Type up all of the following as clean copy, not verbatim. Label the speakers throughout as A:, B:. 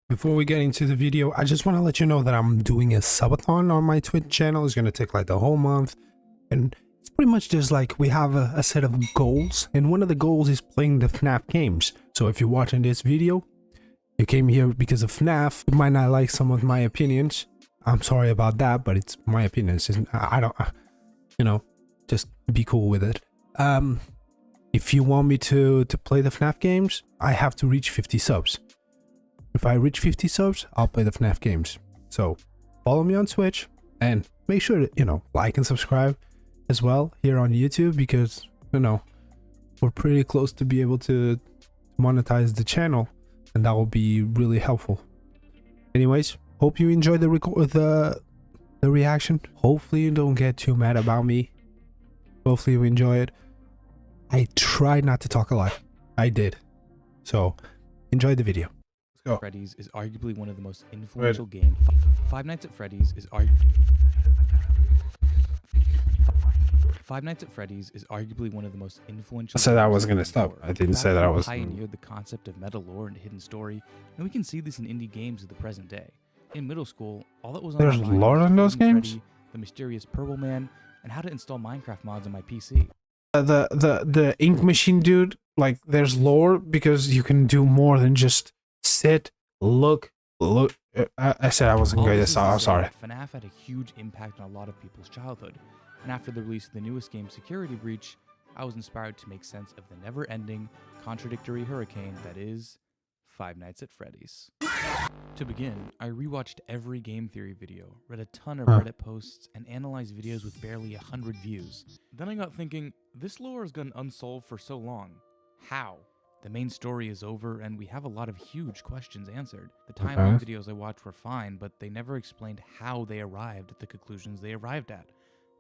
A: Before we get into the video, I just want to let you know that I'm doing a subathon on my Twitch channel. It's going to take like the whole month, and it's pretty much just like we have a set of goals, and one of the goals is playing the FNAF games. So if you're watching this video, you came here because of FNAF. You might not like some of my opinions. I'm sorry about that, but it's my opinions. I don't, you know, just be cool with it. If you want me to play the FNAF games, I have to reach 50 subs. If I reach 50 subs, I'll play the FNAF games. So follow me on Twitch and make sure to, you know, like and subscribe as well here on YouTube, because, you know, we're pretty close to be able to monetize the channel, and that will be really helpful. Anyways, hope you enjoy the reaction. Hopefully you don't get too mad about me. Hopefully you enjoy it. I tried not to talk a lot. I did. So enjoy the video. Go.
B: Freddy's is arguably one of the most influential games. Five Nights at Freddy's is arguably one of the most influential.
A: I said I was gonna stop. I didn't say that I was.
B: Pioneered the concept of meta lore and hidden story, and we can see this in indie games of the present day. In middle school, all that was on
A: There's lore in those games.
B: Freddy, the mysterious Purple Man, and how to install Minecraft mods on my PC.
A: The ink machine dude, like, there's lore because you can do more than just sit, look. I said I wasn't going to stop. I'm sorry.
B: FNAF had a huge impact on a lot of people's childhood, and after the release of the newest game, Security Breach, I was inspired to make sense of the never-ending, contradictory hurricane that is Five Nights at Freddy's. To begin, I rewatched every game theory video, read a ton of Reddit posts, and analyzed videos with barely 100 views. Then I got thinking, this lore has gone unsolved for so long. How? The main story is over, and we have a lot of huge questions answered. The timeline videos I watched were fine, but they never explained how they arrived at the conclusions they arrived at.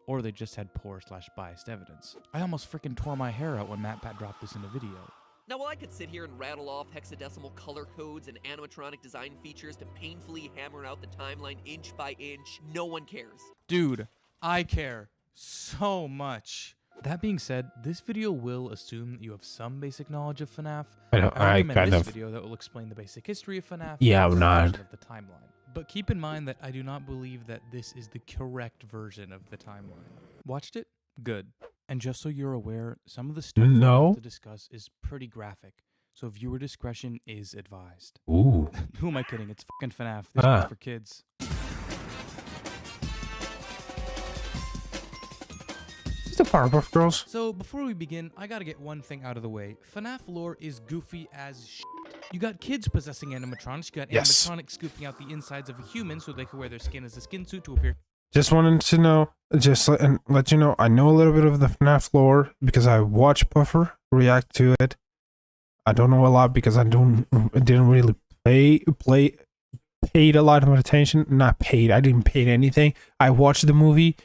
B: Or they just had poor/biased evidence. I almost freaking tore my hair out when MatPat dropped this in a video.
C: Now, while I could sit here and rattle off hexadecimal color codes and animatronic design features to painfully hammer out the timeline inch by inch, no one cares.
B: Dude, I care so much. That being said, this video will assume that you have some basic knowledge of FNAF. I recommend this video that will explain the basic history of FNAF.
A: Yeah, I'm not.
B: Of the timeline. But keep in mind that I do not believe that this is the correct version of the timeline. Watched it? Good. And just so you're aware, some of the stuff to discuss is pretty graphic, so viewer discretion is advised.
A: Ooh.
B: Who am I kidding? It's fucking FNAF. This is for kids.
A: The Powerpuff Girls.
B: So before we begin, I gotta get one thing out of the way. FNAF lore is goofy as shit. You got kids possessing animatronics. You got animatronics scooping out the insides of a human so they can wear their skin as a skin suit to appear.
A: Just wanted to know, and let you know, I know a little bit of the FNAF lore because I watched Puffer react to it. I don't know a lot because I didn't really paid a lot of attention. Not paid. I didn't pay anything. I watched the movie.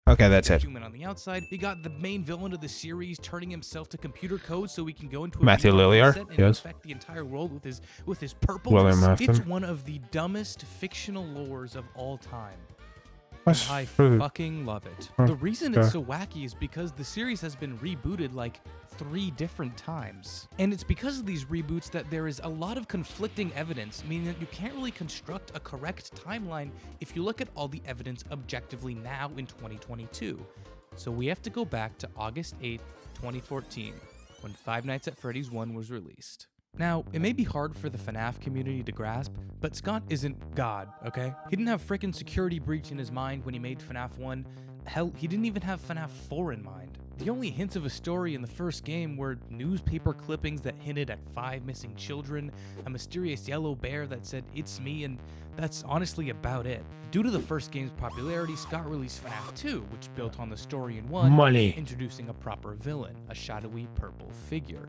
A: Okay, that's it.
B: Human on the outside. He got the main villain of the series turning himself to computer code so he can go into a
A: Matthew Lillard,
B: and infect the entire world with his purple. It's one of the dumbest fictional lores of all time. I fucking love it. The reason it's so wacky is because the series has been rebooted like 3 different times. And it's because of these reboots that there is a lot of conflicting evidence, meaning that you can't really construct a correct timeline if you look at all the evidence objectively now in 2022. So we have to go back to August 8th, 2014, when Five Nights at Freddy's 1 was released. Now, it may be hard for the FNAF community to grasp, but Scott isn't God, okay? He didn't have frickin' Security Breach in his mind when he made FNAF 1. Hell, he didn't even have FNAF 4 in mind. The only hints of a story in the first game were newspaper clippings that hinted at 5 missing children, a mysterious yellow bear that said, "It's me," and that's honestly about it. Due to the first game's popularity, Scott released FNAF 2, which built on the story in 1, introducing a proper villain, a shadowy purple figure.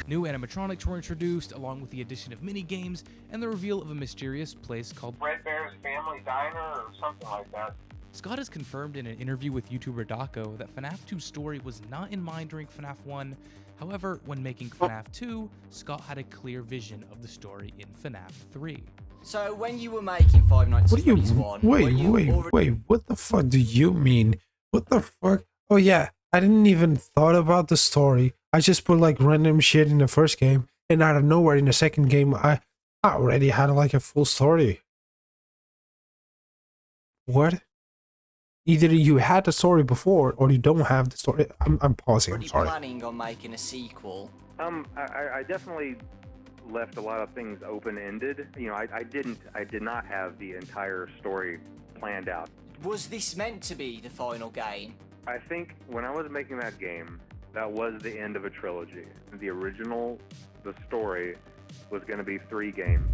B: New animatronics were introduced, along with the addition of mini-games and the reveal of a mysterious place called
D: Red Bear's Family Diner or something like that.
B: Scott has confirmed in an interview with YouTuber Daco that FNAF 2's story was not in mind during FNAF 1. However, when making FNAF 2, Scott had a clear vision of the story in FNAF 3.
E: So when you were making Five Nights at Freddy's 1...
A: Wait, what the fuck do you mean? What the fuck? Oh yeah, I didn't even thought about the story. I just put like random shit in the first game, and out of nowhere in the second game, I already had like a full story. What? Either you had the story before or you don't have the story. I'm pausing. I'm sorry.
E: Planning on making a sequel?
F: I definitely left a lot of things open-ended. You know, I did not have the entire story planned out.
E: Was this meant to be the final game?
F: I think when I was making that game, that was the end of a trilogy. The original, the story, was going to be 3 games.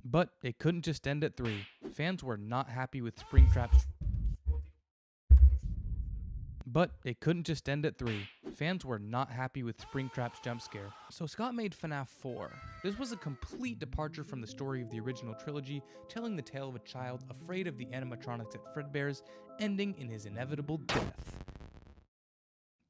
B: But it couldn't just end at 3. Fans were not happy with Springtrap's... jump scare. So Scott made FNAF 4. This was a complete departure from the story of the original trilogy, telling the tale of a child afraid of the animatronics at Fredbear's, ending in his inevitable death.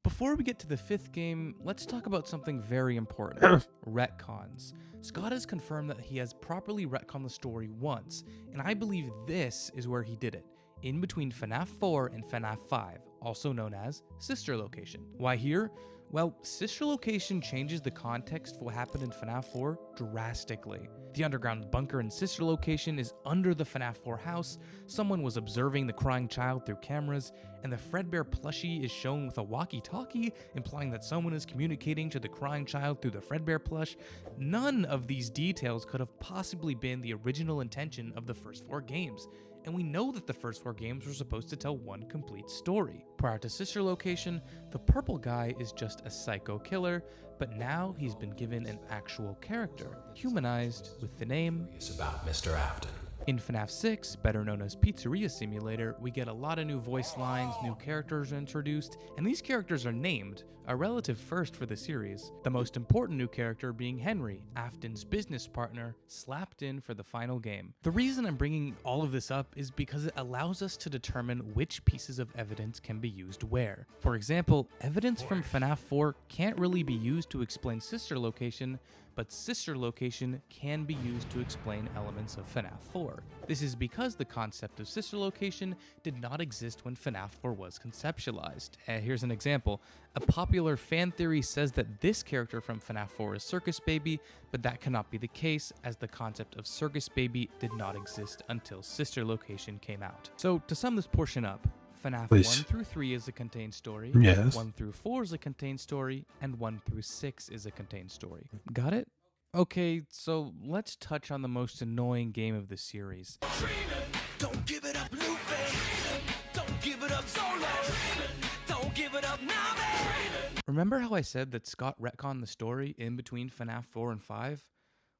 B: Before we get to the 5th game, let's talk about something very important. Retcons. Scott has confirmed that he has properly retconned the story once, and I believe this is where he did it, in between FNAF 4 and FNAF 5, also known as Sister Location. Why here? Well, Sister Location changes the context of what happened in FNAF 4 drastically. The underground bunker in Sister Location is under the FNAF 4 house, someone was observing the crying child through cameras, and the Fredbear plushie is shown with a walkie-talkie, implying that someone is communicating to the crying child through the Fredbear plush. None of these details could have possibly been the original intention of the first 4 games. And we know that the first 4 games were supposed to tell one complete story. Prior to Sister Location, the purple guy is just a psycho killer, but now he's been given an actual character, humanized with the name
G: It's about Mr. Afton.
B: In FNAF 6, better known as Pizzeria Simulator, we get a lot of new voice lines, new characters are introduced, and these characters are named, a relative first for the series. The most important new character being Henry, Afton's business partner, slapped in for the final game. The reason I'm bringing all of this up is because it allows us to determine which pieces of evidence can be used where. For example, evidence from FNAF 4 can't really be used to explain Sister Location, but Sister Location can be used to explain elements of FNAF 4. This is because the concept of Sister Location did not exist when FNAF 4 was conceptualized. Here's an example. A popular fan theory says that this character from FNAF 4 is Circus Baby, but that cannot be the case as the concept of Circus Baby did not exist until Sister Location came out. So to sum this portion up, FNAF 1 through 3 is a contained story,
A: Yes.
B: 1 through 4 is a contained story, and 1 through 6 is a contained story. Got it? Okay, so let's touch on the most annoying game of the series.
H: Don't give it up, Lupe. Don't give it up, Solo. Don't give it up, Nami.
B: Remember how I said that Scott retconned the story in between FNAF 4 and 5?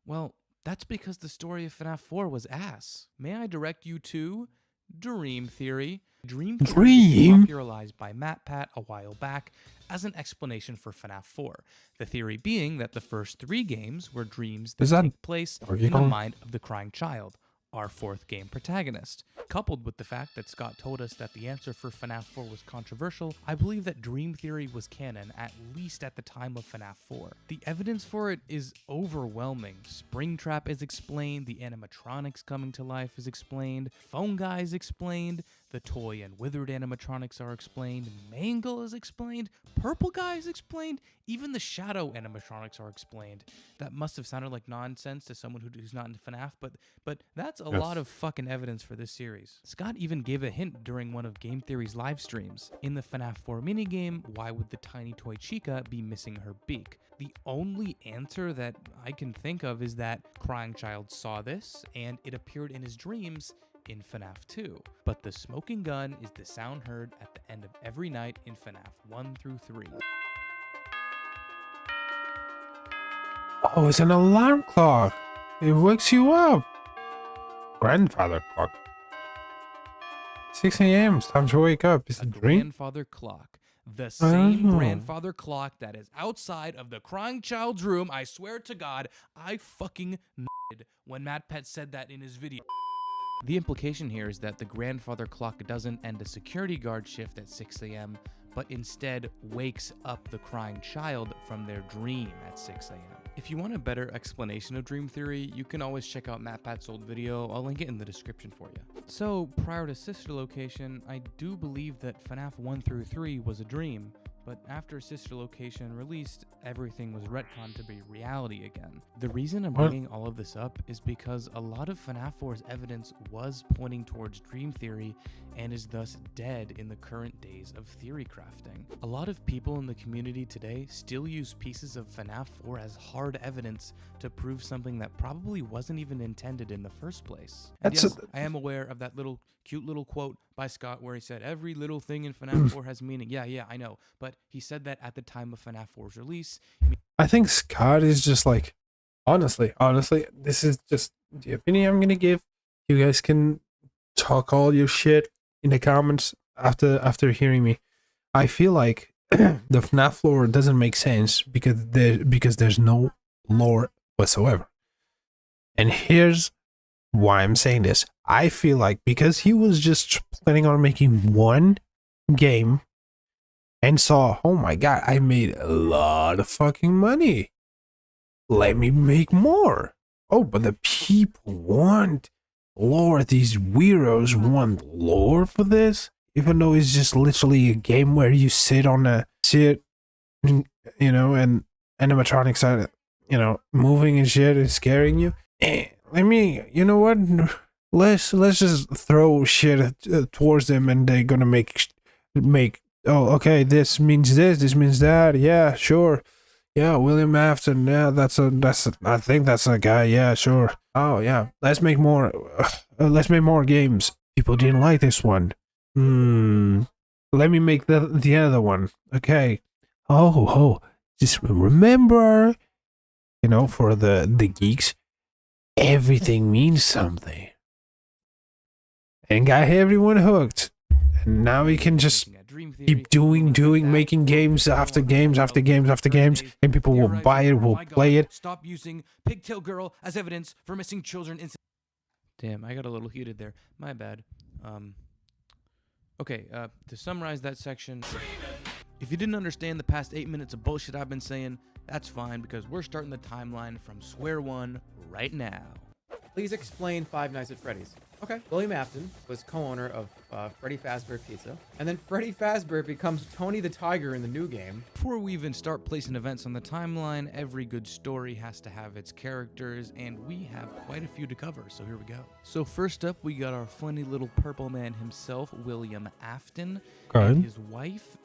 B: Well, that's because the story of FNAF 4 was ass. May I direct you to Dream Theory? Dream Theory was popularized by MatPat a while back as an explanation for FNAF 4. The theory being that the first 3 games were dreams that take place in the mind of the crying child, our 4th game protagonist. Coupled with the fact that Scott told us that the answer for FNAF 4 was controversial, I believe that Dream Theory was canon, at least at the time of FNAF 4. The evidence for it is overwhelming. Springtrap is explained, the animatronics coming to life is explained, Phone Guy is explained, the toy and withered animatronics are explained, Mangle is explained, Purple Guy is explained, even the shadow animatronics are explained. That must have sounded like nonsense to someone who's not into FNAF, but that's a lot of fucking evidence for this series. Scott even gave a hint during one of Game Theory's live streams. In the FNAF 4 minigame, why would the tiny toy Chica be missing her beak? The only answer that I can think of is that Crying Child saw this, and it appeared in his dreams in FNAF 2. But the smoking gun is the sound heard at the end of every night in FNAF 1 through 3.
A: Oh, it's an alarm clock. It wakes you up. Grandfather clock. 6 a.m. It's time to wake up. It's a dream.
B: Grandfather clock. The same grandfather clock that is outside of the crying child's room. I swear to God, I fucking n***ed when MatPat said that in his video. The implication here is that the grandfather clock doesn't end a security guard shift at 6 a.m., but instead wakes up the crying child from their dream at 6 a.m. If you want a better explanation of Dream Theory, you can always check out MatPat's old video. I'll link it in the description for you. So, prior to Sister Location, I do believe that FNAF 1 through 3 was a dream, but after Sister Location released, everything was retconned to be reality again. The reason I'm bringing all of this up is because a lot of FNAF 4's evidence was pointing towards Dream Theory and is thus dead in the current days of theory crafting. A lot of people in the community today still use pieces of FNAF 4 as hard evidence to prove something that probably wasn't even intended in the first place. And yes, I am aware of that cute little quote by Scott where he said, every little thing in FNAF 4 has meaning. Yeah, I know. But he said that at the time of FNAF 4's release.
A: I think Scott is just like, honestly, this is just the opinion I'm going to give. You guys can talk all your shit in the comments after hearing me. I feel like the FNAF lore doesn't make sense because there's no lore whatsoever. And here's why I'm saying this. I feel like because he was just planning on making one game and saw, oh my god, I made a lot of fucking money. Let me make more. Oh, but the people want lore. These weirdos want lore for this, even though it's just literally a game where you sit, you know, and animatronics are, you know, moving and shit and scaring you. I mean, you know what? Let's just throw shit towards them, and they're gonna make. Oh, okay. This means this. This means that. Yeah, sure. Yeah, William Afton. Yeah, I think that's a guy. Yeah, sure. Oh yeah. Let's make more. Let's make more games. People didn't like this one. Let me make the other one. Okay. Oh. Just remember, you know, for the geeks, everything means something. And got everyone hooked. And now we can just keep making games after games after games after games, and people will buy it, will play it.
B: Stop using Pigtail Girl as evidence for missing children. Damn, I got a little heated there. My bad. Okay, to summarize that section, if you didn't understand the past 8 minutes of bullshit I've been saying, that's fine, because we're starting the timeline from square one right now.
G: Please explain Five Nights at Freddy's. Okay. William Afton was co-owner of Freddy Fazbear Pizza, and then Freddy Fazbear becomes Tony the Tiger in the new game.
B: Before we even start placing events on the timeline, every good story has to have its characters, and we have quite a few to cover, so here we go. So first up, we got our funny little purple man himself, William Afton, and his wife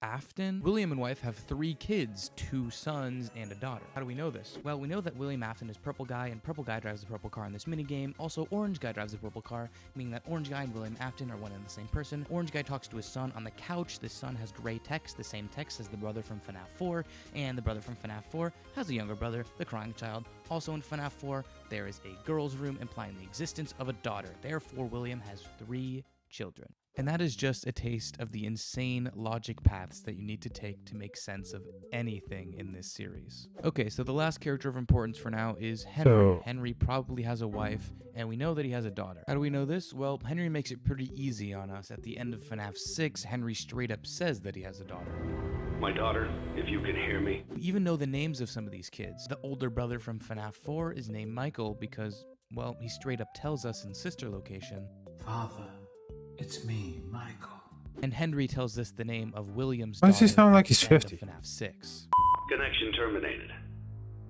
B: Afton. William and wife have 3 kids, 2 sons and a daughter. How do we know this? Well, we know that William Afton is purple guy, and purple guy drives the purple car in this minigame. Also, orange guy drives the purple car, meaning that orange guy and William Afton are one and the same person. Orange guy talks to his son on the couch. This son has gray text, the same text as the brother from FNAF 4, and the brother from FNAF 4 has a younger brother, the crying child. Also in FNAF 4, there is a girl's room implying the existence of a daughter. Therefore, William has 3 children. And that is just a taste of the insane logic paths that you need to take to make sense of anything in this series. Okay, so the last character of importance for now is Henry. Henry probably has a wife, and we know that he has a daughter. How do we know this? Well, Henry makes it pretty easy on us. At the end of FNAF 6, Henry straight up says that he has a daughter.
I: My daughter, if you can hear me.
B: We even know the names of some of these kids. The older brother from FNAF 4 is named Michael because, well, he straight up tells us in Sister Location,
J: Father, it's me, Michael.
B: And Henry tells us the name of William's
A: daughter. Why does he sound like he's 50?
B: FNAF 6.
I: Connection terminated.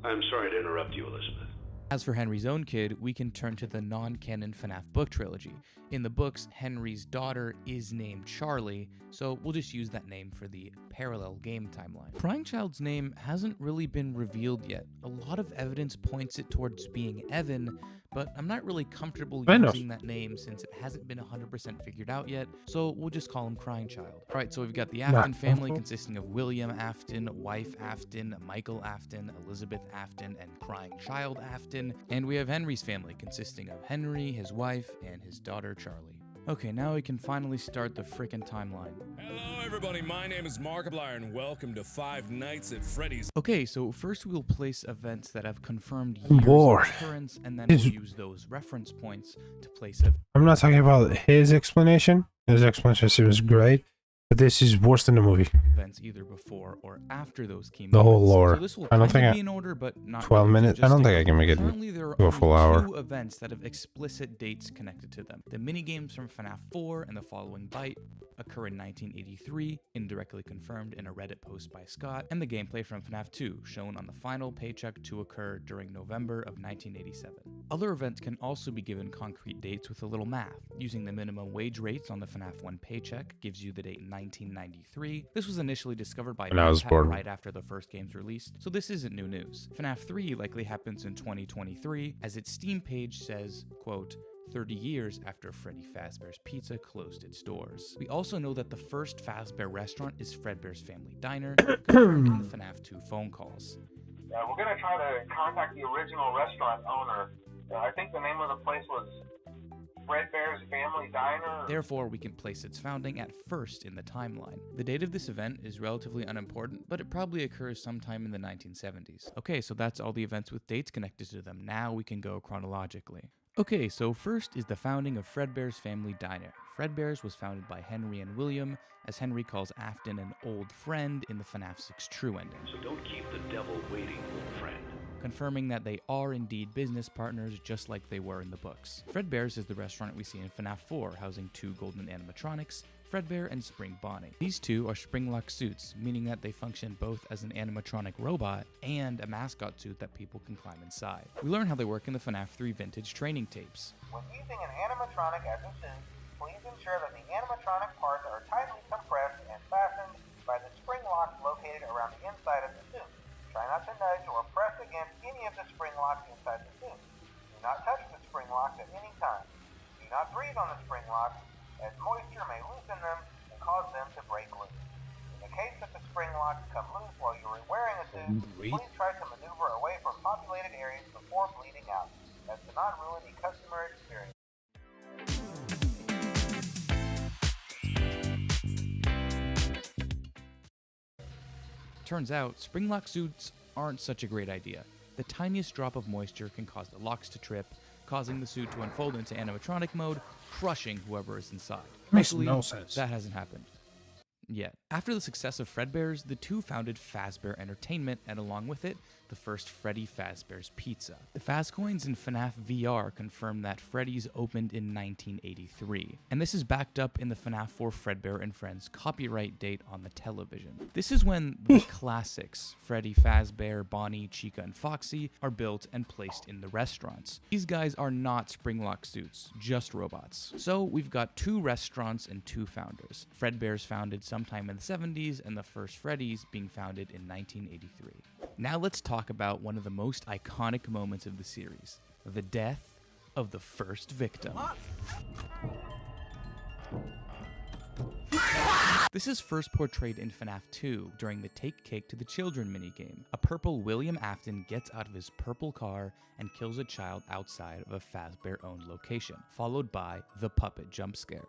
I: I'm sorry to interrupt you, Elizabeth.
B: As for Henry's own kid, we can turn to the non-canon FNAF book trilogy. In the books, Henry's daughter is named Charlie, so we'll just use that name for the parallel game timeline. Crying Child's name hasn't really been revealed yet. A lot of evidence points it towards being Evan, but I'm not really comfortable using that name since it hasn't been 100% figured out yet, so we'll just call him Crying Child. Alright, so we've got the Afton family consisting of William Afton, wife Afton, Michael Afton, Elizabeth Afton, and Crying Child Afton, and we have Henry's family consisting of Henry, his wife, and his daughter Charlie. Okay, now we can finally start the frickin' timeline.
K: Hello everybody, my name is Markiplier and welcome to Five Nights at Freddy's.
B: Okay, so first we'll place events that have confirmed years of occurrence, and then we'll use those reference points to place it.
A: I'm not talking about his explanation. His explanation was great. But this is worse than the movie.
B: Events either before or after those key
A: The whole
B: moments.
A: lore.
B: So this will
A: I don't
B: kind of
A: think
B: be in order, but not
A: 12
B: really, so
A: minutes.
B: just
A: I don't
B: stick
A: think I
B: with
A: can
B: me.
A: make it
B: Currently, there are
A: to a
B: only
A: full hour.
B: 2 events that have explicit dates connected to them. The minigames from FNAF 4 and the following bite occur in 1983, indirectly confirmed in a Reddit post by Scott, and the gameplay from FNAF 2, shown on the final paycheck to occur during November of 1987. Other events can also be given concrete dates with a little math. Using the minimum wage rates on the FNAF 1 paycheck gives you the date 1993. This was initially discovered by
A: When I was
B: Pat
A: born.
B: right after the first game's released, so this isn't new news. FNAF 3 likely happens in 2023, as its Steam page says, quote, 30 years after Freddy Fazbear's Pizza closed its doors. We also know that the first Fazbear restaurant is Fredbear's Family Diner, confirmed in the FNAF 2 phone calls.
D: We're going to try to contact the original restaurant owner. I think the name of the place was Fredbear's Family Diner.
B: Therefore, we can place its founding at first in the timeline. The date of this event is relatively unimportant, but it probably occurs sometime in the 1970s. Okay, so that's all the events with dates connected to them. Now we can go chronologically. Okay, so first is the founding of Fredbear's Family Diner. Fredbear's was founded by Henry and William, as Henry calls Afton an old friend in the FNAF 6 True ending.
I: So don't keep the devil waiting, old friend.
B: Confirming that they are indeed business partners just like they were in the books. Fredbear's is the restaurant we see in FNAF 4, housing 2 golden animatronics, Fredbear and Spring Bonnie. These 2 are Springlock suits, meaning that they function both as an animatronic robot and a mascot suit that people can climb inside. We learn how they work in the FNAF 3 vintage training tapes.
D: When using an animatronic as a suit, please ensure that the animatronic parts are tightly compressed and fastened by the spring locks located around the inside of the suit. Try not to nudge or press against any of the spring locks inside the suit. Do not touch the spring locks at any time. Do not breathe on the spring locks, as moisture may loosen them and cause them to break loose. In the case that the spring locks come loose while you are wearing a suit, please try to maneuver away from populated areas before bleeding out, as to not ruin the customer experience.
B: Turns out, Springlock suits aren't such a great idea. The tiniest drop of moisture can cause the locks to trip, causing the suit to unfold into animatronic mode, crushing whoever is inside.
A: Makes
B: Luckily,
A: no sense.
B: That hasn't happened yet. After the success of Fredbear's, the 2 founded Fazbear Entertainment, and along with it, the first Freddy Fazbear's Pizza. The Fazcoins in FNAF VR confirm that Freddy's opened in 1983, and this is backed up in the FNAF 4 Fredbear and Friends copyright date on the television. This is when the classics, Freddy Fazbear, Bonnie, Chica, and Foxy, are built and placed in the restaurants. These guys are not Springlock suits, just robots. So we've got 2 restaurants and 2 founders. Fredbear's founded sometime in the 70s, and the first Freddy's being founded in 1983. Now let's talk about one of the most iconic moments of the series, the death of the first victim. This is first portrayed in FNAF 2 during the Take Cake to the Children minigame. A purple William Afton gets out of his purple car and kills a child outside of a Fazbear-owned location, followed by the puppet jump scare.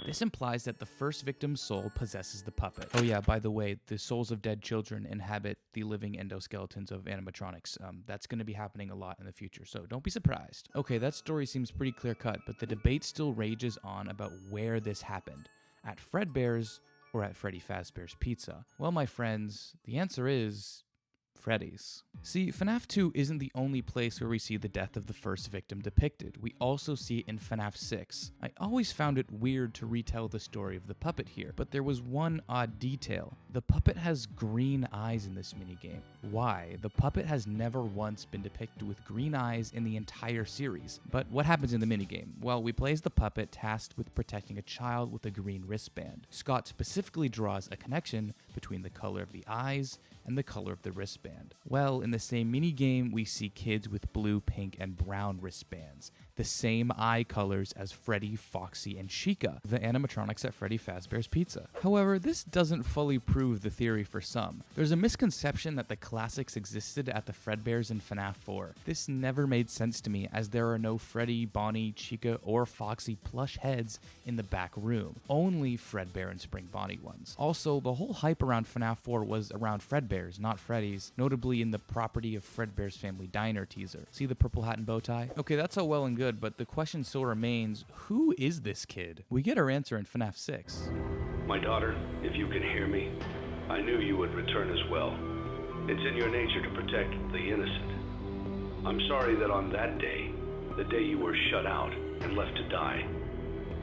B: This implies that the first victim's soul possesses the puppet. Oh yeah, by the way, the souls of dead children inhabit the living endoskeletons of animatronics. That's going to be happening a lot in the future, so don't be surprised. Okay, that story seems pretty clear-cut, but the debate still rages on about where this happened. At Fredbear's or at Freddy Fazbear's Pizza? Well, my friends, the answer is Freddy's. See, FNAF 2 isn't the only place where we see the death of the first victim depicted. We also see it in FNAF 6. I always found it weird to retell the story of the puppet here, but there was one odd detail. The puppet has green eyes in this minigame. Why? The puppet has never once been depicted with green eyes in the entire series. But what happens in the minigame? Well, we play as the puppet tasked with protecting a child with a green wristband. Scott specifically draws a connection between the color of the eyes and the color of the wristband. Well, in the same minigame, we see kids with blue, pink, and brown wristbands, the same eye colors as Freddy, Foxy, and Chica, the animatronics at Freddy Fazbear's Pizza. However, this doesn't fully prove the theory for some. There's a misconception that the classics existed at the Fredbears in FNAF 4. This never made sense to me, as there are no Freddy, Bonnie, Chica, or Foxy plush heads in the back room. Only Fredbear and Spring Bonnie ones. Also, the whole hype around FNAF 4 was around Fredbears, not Freddy's, notably in the Property of Fredbear's Family Diner teaser. See the purple hat and bow tie? Okay, that's all well and good, good, but the question still remains, who is this kid? We get our answer in FNAF 6.
I: My daughter, if you can hear me, I knew you would return as well. It's in your nature to protect the innocent. I'm sorry that on that day, the day you were shut out and left to die,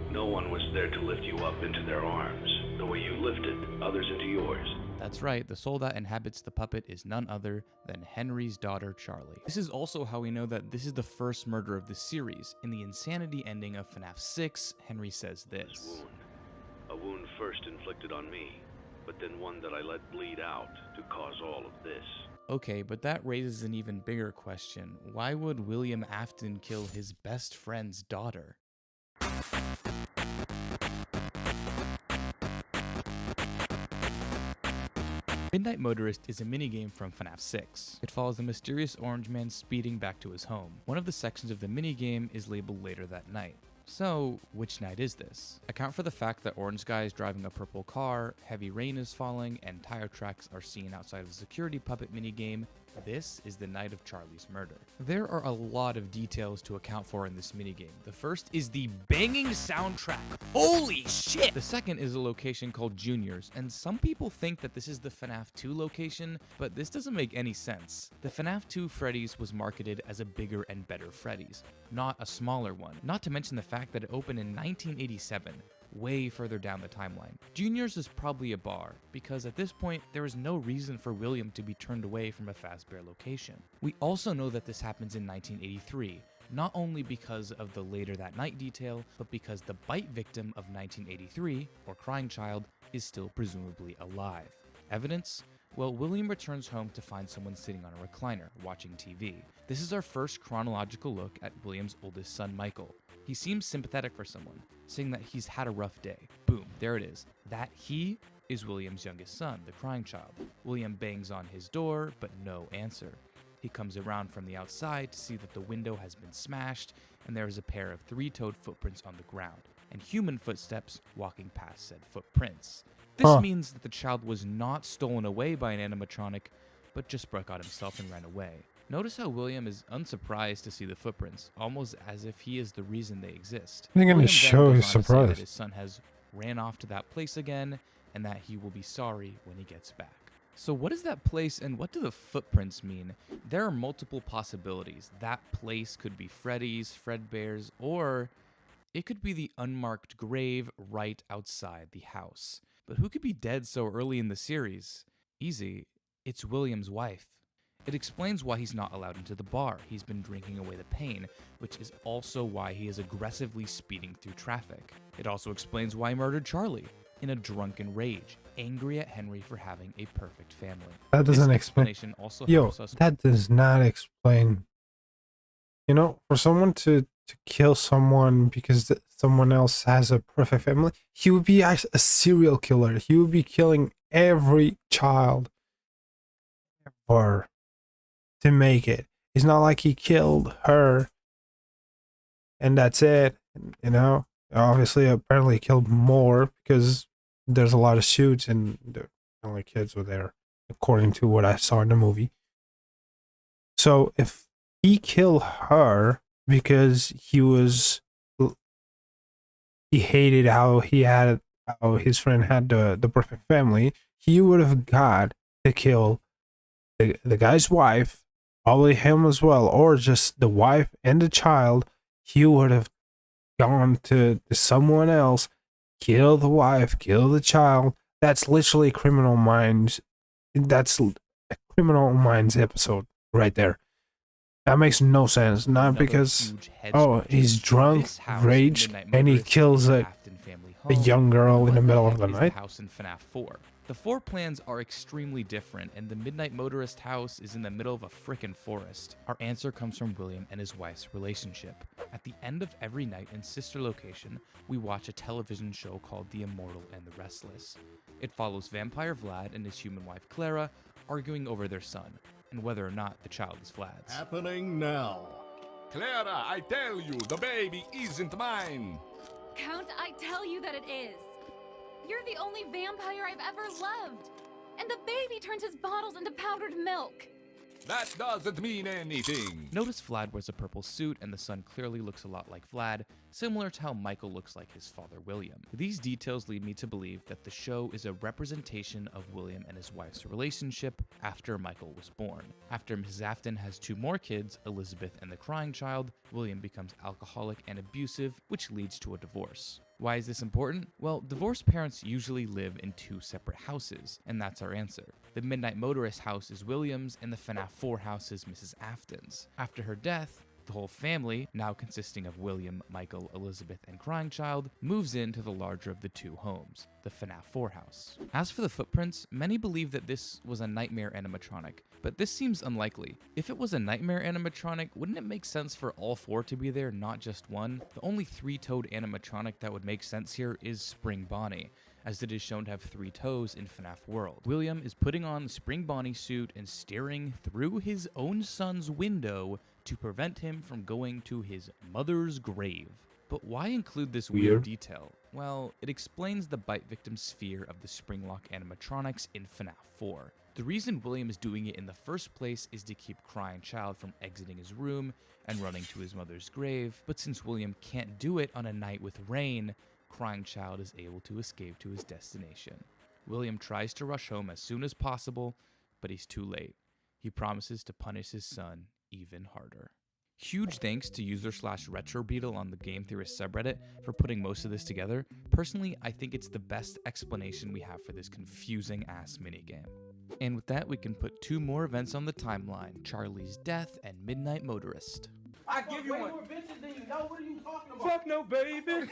I: no one was there to lift you up into their arms, the way you lifted others into yours.
B: That's right, the soul that inhabits the puppet is none other than Henry's daughter, Charlie. This is also how we know that this is the first murder of the series. In the insanity ending of FNAF 6, Henry says this.
I: A wound first inflicted on me, but then one that I let bleed out to cause all of this.
B: Okay, but that raises an even bigger question. Why would William Afton kill his best friend's daughter? Midnight Motorist is a minigame from FNAF 6. It follows the mysterious orange man speeding back to his home. One of the sections of the minigame is labeled later that night. So, which night is this? Account for the fact that Orange Guy is driving a purple car, heavy rain is falling, and tire tracks are seen outside of the security puppet minigame. This is the night of Charlie's murder. There are a lot of details to account for in this minigame. The first is the banging soundtrack. Holy shit! The second is a location called Junior's, and some people think that this is the FNAF 2 location, but this doesn't make any sense. The FNAF 2 Freddy's was marketed as a bigger and better Freddy's, not a smaller one. Not to mention the fact that it opened in 1987. Way further down the timeline. Junior's is probably a bar, because at this point, there is no reason for William to be turned away from a Fazbear location. We also know that this happens in 1983, not only because of the later that night detail, but because the bite victim of 1983, or Crying Child, is still presumably alive. Evidence? Well, William returns home to find someone sitting on a recliner, watching TV. This is our first chronological look at William's oldest son, Michael. He seems sympathetic for someone, saying that he's had a rough day. Boom, there it is. That he is William's youngest son, the Crying Child. William bangs on his door, but no answer. He comes around from the outside to see that the window has been smashed, and there is a pair of three-toed footprints on the ground, and human footsteps walking past said footprints. This means that the child was not stolen away by an animatronic, but just broke out himself and ran away. Notice how William is unsurprised to see the footprints, almost as if he is the reason they exist.
A: They're gonna show his surprise.
B: That his son has ran off to that place again, and that he will be sorry when he gets back. So what is that place, and what do the footprints mean? There are multiple possibilities. That place could be Freddy's, Fredbear's, or it could be the unmarked grave right outside the house. But who could be dead so early in the series? Easy, it's William's wife. It explains why he's not allowed into the bar. He's been drinking away the pain, which is also why he is aggressively speeding through traffic. It also explains why he murdered Charlie in a drunken rage, angry at Henry for having a perfect family.
A: That doesn't explain.
B: Also
A: that does not explain. You know, for someone to kill someone because someone else has a perfect family, he would be a serial killer. He would be killing every child ever to make it. It's not like he killed her and that's it. You know, obviously, apparently he killed more because there's a lot of shoots and the only kids were there, according to what I saw in the movie. So if he killed her because he hated how his friend had the perfect family, he would have got to kill the guy's wife, probably him as well, or just the wife and the child. He would have gone to someone else, kill the wife, kill the child. That's literally Criminal Minds. That's a Criminal Minds episode right there. That makes no sense. Not because, he's drunk, raged, and he kills a young girl in the middle of the night.
B: House in FNAF 4. The floor plans are extremely different, and the Midnight Motorist house is in the middle of a frickin' forest. Our answer comes from William and his wife's relationship. At the end of every night in Sister Location, we watch a television show called The Immortal and the Restless. It follows Vampire Vlad and his human wife Clara arguing over their son, and whether or not the child is Vlad's.
K: Happening now. Clara, I tell you, the baby isn't mine.
L: Count, I tell you that it is. You're the only vampire I've ever loved. And the baby turns his bottles into powdered milk.
K: That doesn't mean anything.
B: Notice Vlad wears a purple suit and the son clearly looks a lot like Vlad, similar to how Michael looks like his father William. These details lead me to believe that the show is a representation of William and his wife's relationship after Michael was born. After Mrs. Afton has 2 more kids, Elizabeth and the crying child, William becomes alcoholic and abusive, which leads to a divorce. Why is this important? Well, divorced parents usually live in 2 separate houses, and that's our answer. The Midnight Motorist house is William's, and the FNAF 4 house is Mrs. Afton's. After her death, the whole family, now consisting of William, Michael, Elizabeth, and crying child, moves into the larger of the 2 homes, the FNAF 4 house. As for the footprints, many believe that this was a nightmare animatronic, but this seems unlikely. If it was a nightmare animatronic, wouldn't it make sense for all 4 to be there, not just one? The only 3-toed animatronic that would make sense here is Spring Bonnie, as it is shown to have 3 toes in FNAF World. William is putting on the Spring Bonnie suit and staring through his own son's window to prevent him from going to his mother's grave. But why include this weird detail? Well, it explains the bite victim's fear of the Springlock animatronics in FNAF 4. The reason William is doing it in the first place is to keep crying child from exiting his room and running to his mother's grave, but since William can't do it on a night with rain, crying child is able to escape to his destination. William tries to rush home as soon as possible, but he's too late. He promises to punish his son even harder. Huge thanks to user/RetroBeetle on the Game Theorist subreddit for putting most of this together. Personally, I think it's the best explanation we have for this confusing ass minigame. And with that, we can put 2 more events on the timeline: Charlie's death and Midnight Motorist.
M: I give you one. Way more bitches than you know. What are you talking about? Fuck no, baby.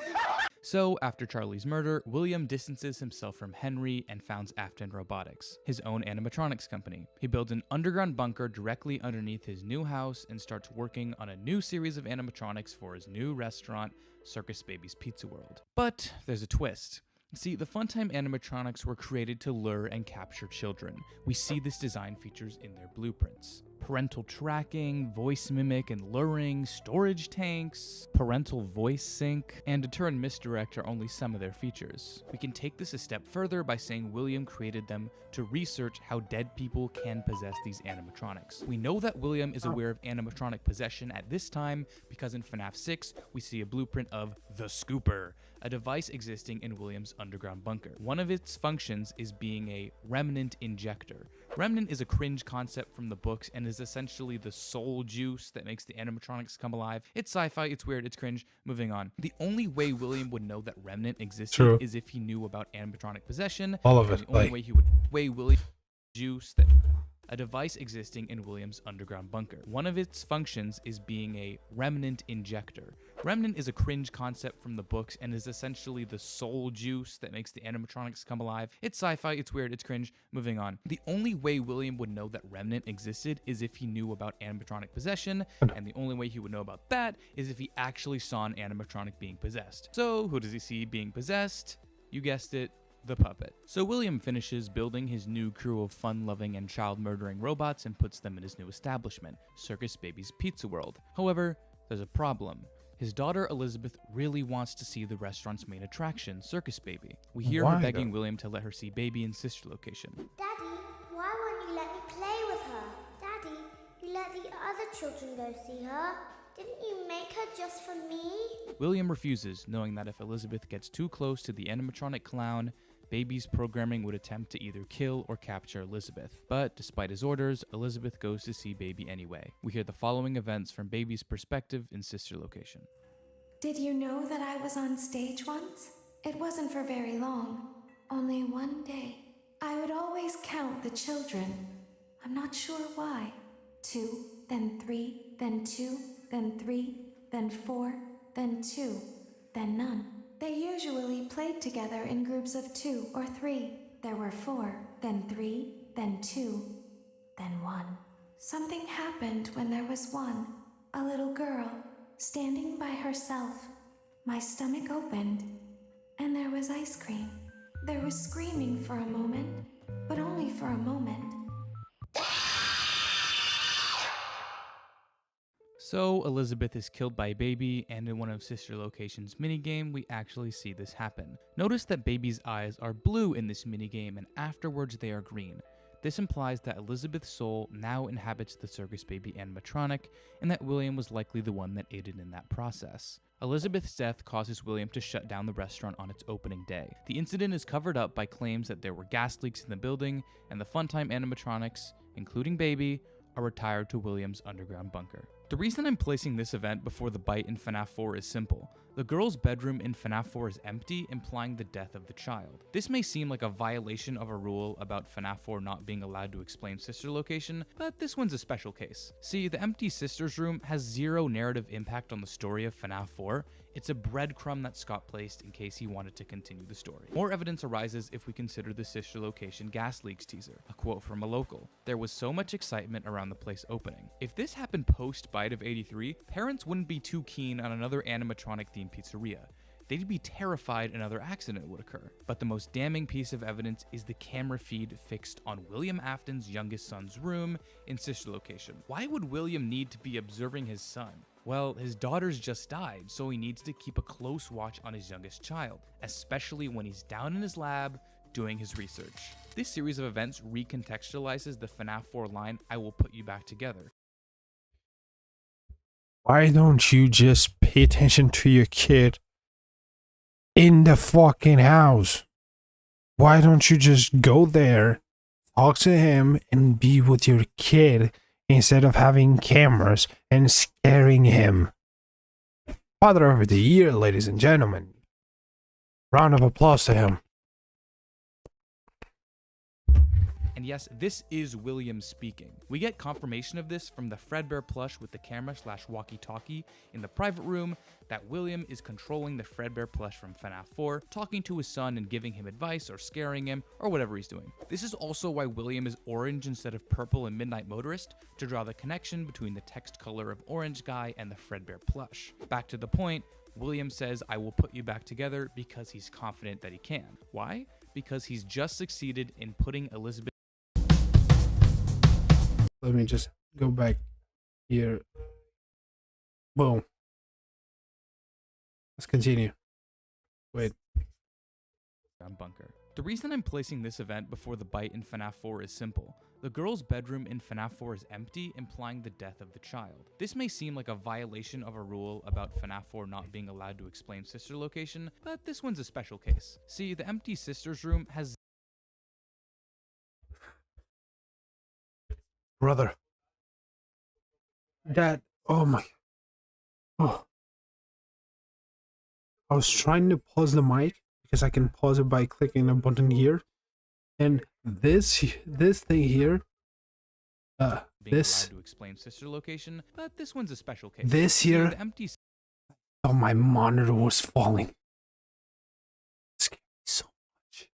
B: So, after Charlie's murder, William distances himself from Henry and founds Afton Robotics, his own animatronics company. He builds an underground bunker directly underneath his new house and starts working on a new series of animatronics for his new restaurant, Circus Baby's Pizza World. But there's a twist. See, the Funtime animatronics were created to lure and capture children. We see this design features in their blueprints. Parental tracking, voice mimic and luring, storage tanks, parental voice sync, and deter and misdirect are only some of their features. We can take this a step further by saying William created them to research how dead people can possess these animatronics. We know that William is aware of animatronic possession at this time because in FNAF 6, we see a blueprint of the Scooper, a device existing in William's underground bunker. One of its functions is being a remnant injector. Remnant is a cringe concept from the books and is essentially the soul juice that makes the animatronics come alive. It's sci-fi, it's weird, it's cringe. Moving on. The only way William would know that Remnant existed is if he knew about animatronic possession.
A: All of it.
B: The only way he would William juice that a device existing in William's underground bunker. One of its functions is being a remnant injector. Remnant is a cringe concept from the books and is essentially the soul juice that makes the animatronics come alive. It's sci-fi, it's weird, it's cringe. Moving on. The only way William would know that Remnant existed is if he knew about animatronic possession, and the only way he would know about that is if he actually saw an animatronic being possessed. So, who does he see being possessed? You guessed it, the puppet. So William finishes building his new crew of fun-loving and child-murdering robots and puts them in his new establishment, Circus Baby's Pizza World. However, there's a problem. His daughter Elizabeth really wants to see the restaurant's main attraction, Circus Baby. We hear her begging William to let her see Baby in sister location.
N: Daddy, why won't you let me play with her? Daddy, you let the other children go see her. Didn't you make her just for me?
B: William refuses, knowing that if Elizabeth gets too close to the animatronic clown, Baby's programming would attempt to either kill or capture Elizabeth. But despite his orders, Elizabeth goes to see Baby anyway. We hear the following events from Baby's perspective in sister location.
O: Did you know that I was on stage once? It wasn't for very long. Only one day. I would always count the children. I'm not sure why. 2, then 3, then 2, then 3, then 4, then 2, then none. They usually played together in groups of 2 or 3. There were 4, then 3, then 2, then 1. Something happened when there was one, a little girl, standing by herself. My stomach opened, and there was ice cream. There was screaming for a moment, but only for a moment.
B: So Elizabeth is killed by Baby, and in one of Sister Location's minigame, we actually see this happen. Notice that Baby's eyes are blue in this minigame, and afterwards they are green. This implies that Elizabeth's soul now inhabits the circus baby animatronic, and that William was likely the one that aided in that process. Elizabeth's death causes William to shut down the restaurant on its opening day. The incident is covered up by claims that there were gas leaks in the building, and the Funtime animatronics, including Baby, are retired to William's underground bunker. The reason I'm placing this event before the bite in FNAF 4 is simple. The girl's bedroom in FNAF 4 is empty, implying the death of the child. This may seem like a violation of a rule about FNAF 4 not being allowed to explain sister location, but this one's a special case. See, the empty sister's room has zero narrative impact on the story of FNAF 4. It's a breadcrumb that Scott placed in case he wanted to continue the story. More evidence arises if we consider the sister location gas leaks teaser. A quote from a local: "There was so much excitement around the place opening. If this happened post-bite of 83, parents wouldn't be too keen on another animatronic-themed pizzeria. They'd be terrified another accident would occur." But the most damning piece of evidence is the camera feed fixed on William Afton's youngest son's room in sister location. Why would William need to be observing his son? Well, his daughter's just died, so he needs to keep a close watch on his youngest child, especially when he's down in his lab doing his research. This series of events recontextualizes the FNAF 4 line, "I will put you back together."
A: Why don't you just pay attention to your kid in the fucking house? Why don't you just go there, talk to him, and be with your kid instead of having cameras and scaring him? Father of the Year, ladies and gentlemen. Round of applause to him.
B: And yes, this is William speaking. We get confirmation of this from the Fredbear plush with the camera/walkie-talkie in the private room, that William is controlling the Fredbear plush from FNAF 4, talking to his son and giving him advice or scaring him or whatever he's doing. This is also why William is orange instead of purple in Midnight Motorist, to draw the connection between the text color of Orange Guy and the Fredbear plush. Back to the point, William says, "I will put you back together," because he's confident that he can. Why? Because he's just succeeded in putting Elizabeth...
A: Let me just go back here. Boom. Let's continue. Wait.
B: Bunker. The reason I'm placing this event before the bite in FNAF 4 is simple. The girl's bedroom in FNAF 4 is empty, implying the death of the child. This may seem like a violation of a rule about FNAF 4 not being allowed to explain sister location, but this one's a special case. See, the empty sister's room has...
A: Brother. Dad. Oh my. Oh. I was trying to pause the mic because I can pause it by clicking a button here. And this thing here. This.
B: To explain sister location, but this one's a special case.
A: This here.
B: The empty...
A: Oh, my monitor was falling. It scared me so much.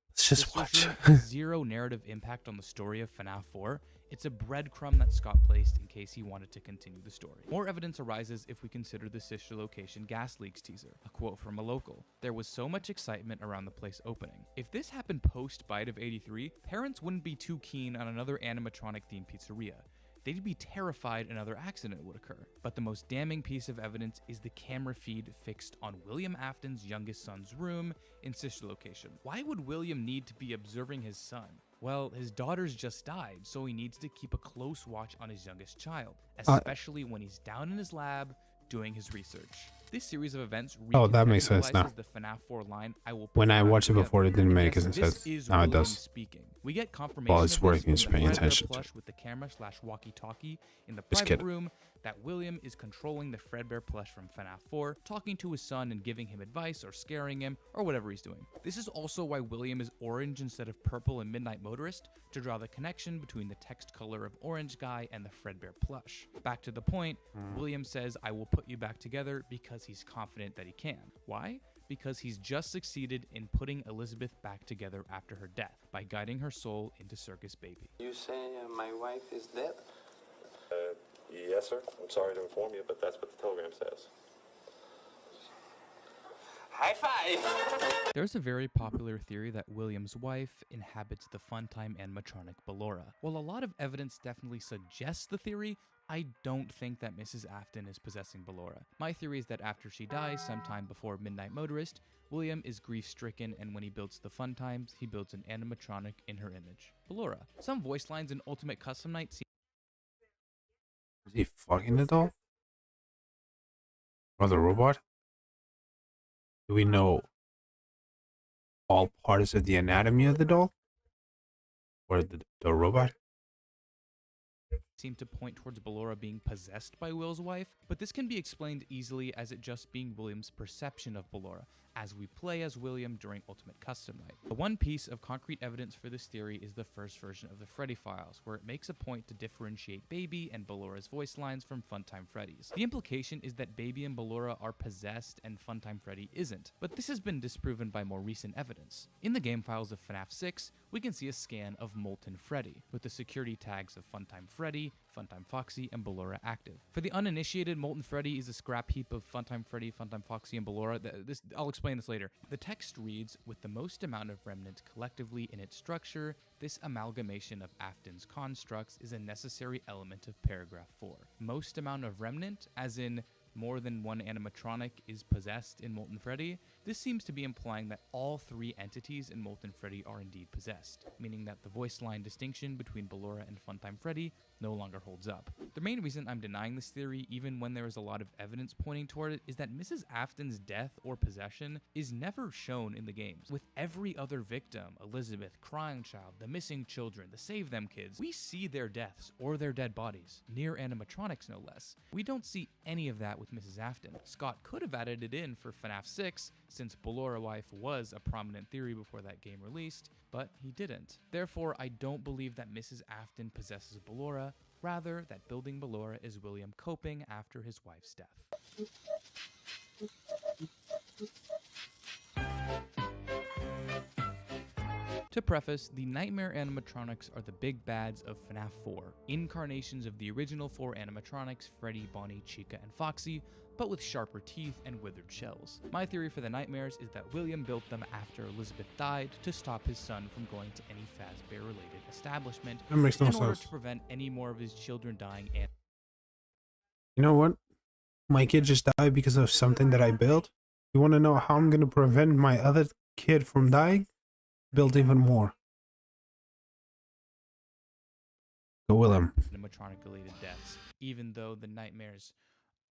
A: Let's just watch.
B: Zero narrative impact on the story of FNAF 4. It's a breadcrumb that Scott placed in case he wanted to continue the story. More evidence arises if we consider the sister location gas leaks teaser. A quote from a local: "There was so much excitement around the place opening. If this happened post-bite of 83, parents wouldn't be too keen on another animatronic-themed pizzeria. They'd be terrified another accident would occur." But the most damning piece of evidence is the camera feed fixed on William Afton's youngest son's room in sister location. Why would William need to be observing his son? Well, his daughter's just died, so he needs to keep a close watch on his youngest child, especially when he's down in his lab doing his research. This series of events
A: that makes sense now.
B: The FNAF 4 line, "I will put
A: when I
B: you back
A: watched it
B: together."
A: before, it didn't make
B: Yes,
A: sense.
B: this is
A: Now it
B: William
A: does.
B: speaking. We get confirmation
A: Well, it's
B: of this
A: working,
B: from
A: it's
B: the
A: paying
B: Fredbear
A: attention to.
B: plush with the camera/walkie-talkie in the
A: This
B: private
A: kid.
B: room, that William is controlling the Fredbear plush from FNAF 4, talking to his son and giving him advice or scaring him or whatever he's doing. This is also why William is orange instead of purple in Midnight Motorist, to draw the connection between the text color of Orange Guy and the Fredbear plush. Back to the point, William says, "I will put you back together," because he's confident that he can. Why? Because he's just succeeded in putting Elizabeth back together after her death by guiding her soul into Circus Baby.
P: You say my wife is dead?
Q: Yes, sir. I'm sorry to inform you, but that's what the telegram says.
P: High five!
B: There's a very popular theory that William's wife inhabits the Funtime animatronic Ballora. While a lot of evidence definitely suggests the theory, I don't think that Mrs. Afton is possessing Ballora. My theory is that after she dies sometime before Midnight Motorist, William is grief-stricken, and when he builds the Fun Times, he builds an animatronic in her image, Ballora. Some voice lines in Ultimate Custom Night seem...
A: Is he fucking the doll? Or the robot? Do we know all parts of the anatomy of the doll? Or the robot?
B: Seem to point towards Ballora being possessed by Will's wife, but this can be explained easily as it just being William's perception of Ballora as we play as William during Ultimate Custom Night. The one piece of concrete evidence for this theory is the first version of the Freddy Files, where it makes a point to differentiate Baby and Ballora's voice lines from Funtime Freddy's. The implication is that Baby and Ballora are possessed and Funtime Freddy isn't, but this has been disproven by more recent evidence. In the game files of FNAF 6, we can see a scan of Molten Freddy, with the security tags of Funtime Freddy, Funtime Foxy, and Ballora active. For the uninitiated, Molten Freddy is a scrap heap of Funtime Freddy, Funtime Foxy, and Ballora. I'll explain this later. The text reads, with the most amount of remnants collectively in its structure, this amalgamation of Afton's constructs is a necessary element of paragraph 4. Most amount of remnant, as in more than one animatronic is possessed in Molten Freddy. This seems to be implying that all three entities in Molten Freddy are indeed possessed, meaning that the voice line distinction between Ballora and Funtime Freddy no longer holds up. The main reason I'm denying this theory, even when there is a lot of evidence pointing toward it, is that Mrs. Afton's death or possession is never shown in the games. With every other victim, Elizabeth, Crying Child, the missing children, the Save Them kids, we see their deaths or their dead bodies, near animatronics no less. We don't see any of that with Mrs. Afton. Scott could have added it in for FNAF 6, since Ballora wife was a prominent theory before that game released, but he didn't. Therefore, I don't believe that Mrs. Afton possesses Ballora, rather that building Ballora is William coping after his wife's death. To preface, the Nightmare animatronics are the big bads of FNAF 4, incarnations of the original 4 animatronics, Freddy, Bonnie, Chica, and Foxy, but with sharper teeth and withered shells. My theory for the Nightmares is that William built them after Elizabeth died to stop his son from going to any Fazbear-related establishment
A: That makes no
B: in order
A: sense.
B: to prevent any more of his children dying and...
A: You know what? My kid just died because of something that I built. You want to know how I'm going to prevent my other kid from dying? Build even more. Go Willem.
B: Animatronic-related deaths, even though the Nightmares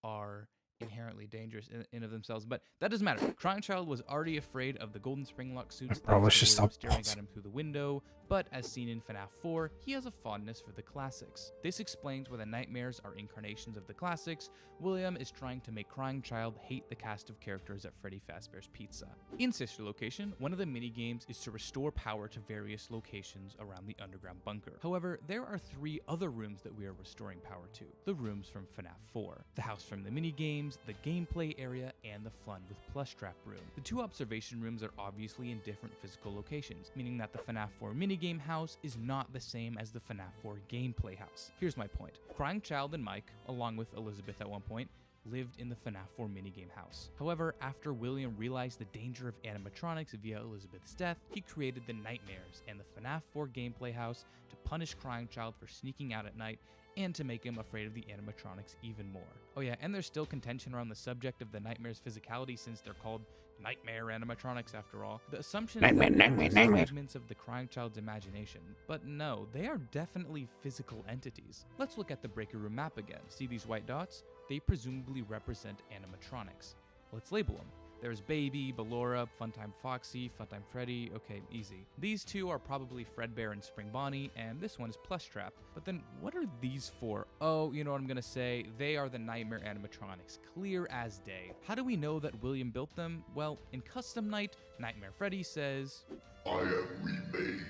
B: are inherently dangerous in of themselves, but that doesn't matter. Crying Child was already afraid of the golden spring lock suits that
A: probably
B: were
A: should stop
B: staring at him through the window, but as seen in FNAF 4, he has a fondness for the classics. This explains why the Nightmares are incarnations of the classics. William is trying to make Crying Child hate the cast of characters at Freddy Fazbear's Pizza. In Sister Location, one of the mini-games is to restore power to various locations around the underground bunker. However, there are 3 other rooms that we are restoring power to. The rooms from FNAF 4, the house from the mini-games, the gameplay area, and the fun with plush trap room. The 2 observation rooms are obviously in different physical locations, meaning that the FNAF 4 minigame house is not the same as the FNAF 4 gameplay house. Here's my point. Crying Child and Mike, along with Elizabeth at one point, lived in the FNAF 4 minigame house. However, after William realized the danger of animatronics via Elizabeth's death, he created the Nightmares and the FNAF 4 gameplay house to punish Crying Child for sneaking out at night and to make him afraid of the animatronics even more. Oh yeah, and there's still contention around the subject of the Nightmares' physicality since they're called Nightmare animatronics after all. The assumption is that they're fragments of the Crying Child's imagination, but no, they are definitely physical entities. Let's look at the Breaker Room map again. See these white dots? They presumably represent animatronics. Let's label them. There's Baby, Ballora, Funtime Foxy, Funtime Freddy, okay, easy. These 2 are probably Fredbear and Spring Bonnie, and this one is Plush Trap. But then what are these for? Oh, you know what I'm gonna say? They are the Nightmare animatronics, clear as day. How do we know that William built them? Well, in Custom Night, Nightmare Freddy says,
R: I am remade,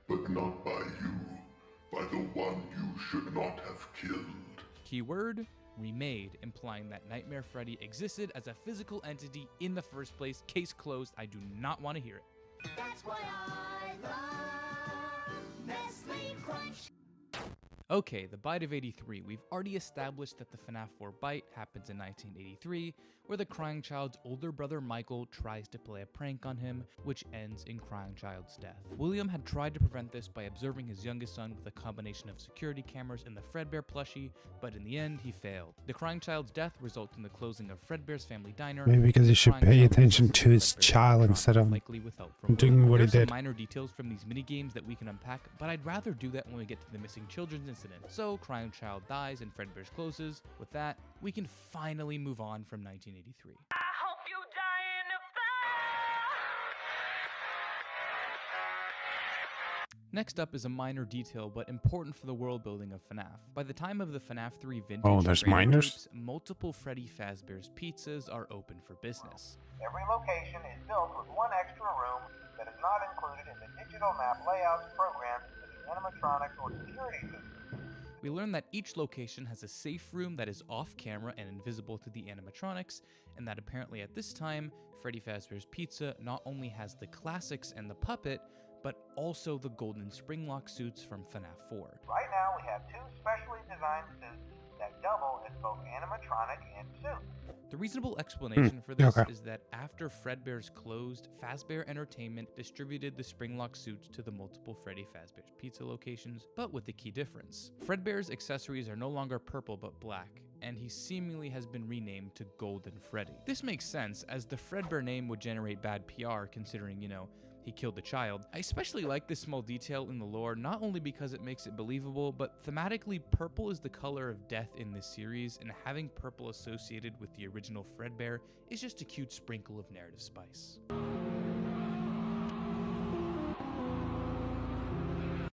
R: but not by you, by the one you should not have killed.
B: keyword, remade, implying that Nightmare Freddy existed as a physical entity in the first place. Case closed. I do not want to hear it.
H: That's why I love Nestle Crunch.
B: Okay, the bite of 83. We've already established that the FNAF 4 bite happens in 1983, where the crying child's older brother Michael tries to play a prank on him, which ends in crying child's death. William had tried to prevent this by observing his youngest son with a combination of security cameras and the Fredbear plushie, but in the end, he failed. The crying child's death results in the closing of Fredbear's family diner.
A: Maybe because he should pay attention to his child instead of doing what he did.
B: There are some minor details from these minigames that we can unpack, but I'd rather do that when we get to the missing children's incident. So, crying child dies and Fredbear's closes. With that, we can finally move on from 1983.
H: I hope you die in a
B: Next up is a minor detail, but important for the world building of FNAF. By the time of the FNAF 3 vintage,
A: there's minors?
B: multiple Freddy Fazbear's pizzas are open for business.
D: Every location is built with one extra room that is not included in the digital map layouts programmed into the animatronics or security system.
B: We learn that each location has a safe room that is off camera and invisible to the animatronics, and that apparently at this time, Freddy Fazbear's Pizza not only has the classics and the puppet, but also the golden springlock suits from FNAF 4.
D: Right now we have two specially designed suits that double as both animatronic and suit.
B: The reasonable explanation for this is that after Fredbear's closed, Fazbear Entertainment distributed the springlock suits to the multiple Freddy Fazbear's Pizza locations, but with the key difference. Fredbear's accessories are no longer purple but black, and he seemingly has been renamed to Golden Freddy. This makes sense, as the Fredbear name would generate bad PR considering, he killed the child. I especially like this small detail in the lore, not only because it makes it believable, but thematically, purple is the color of death in this series, and having purple associated with the original Fredbear is just a cute sprinkle of narrative spice.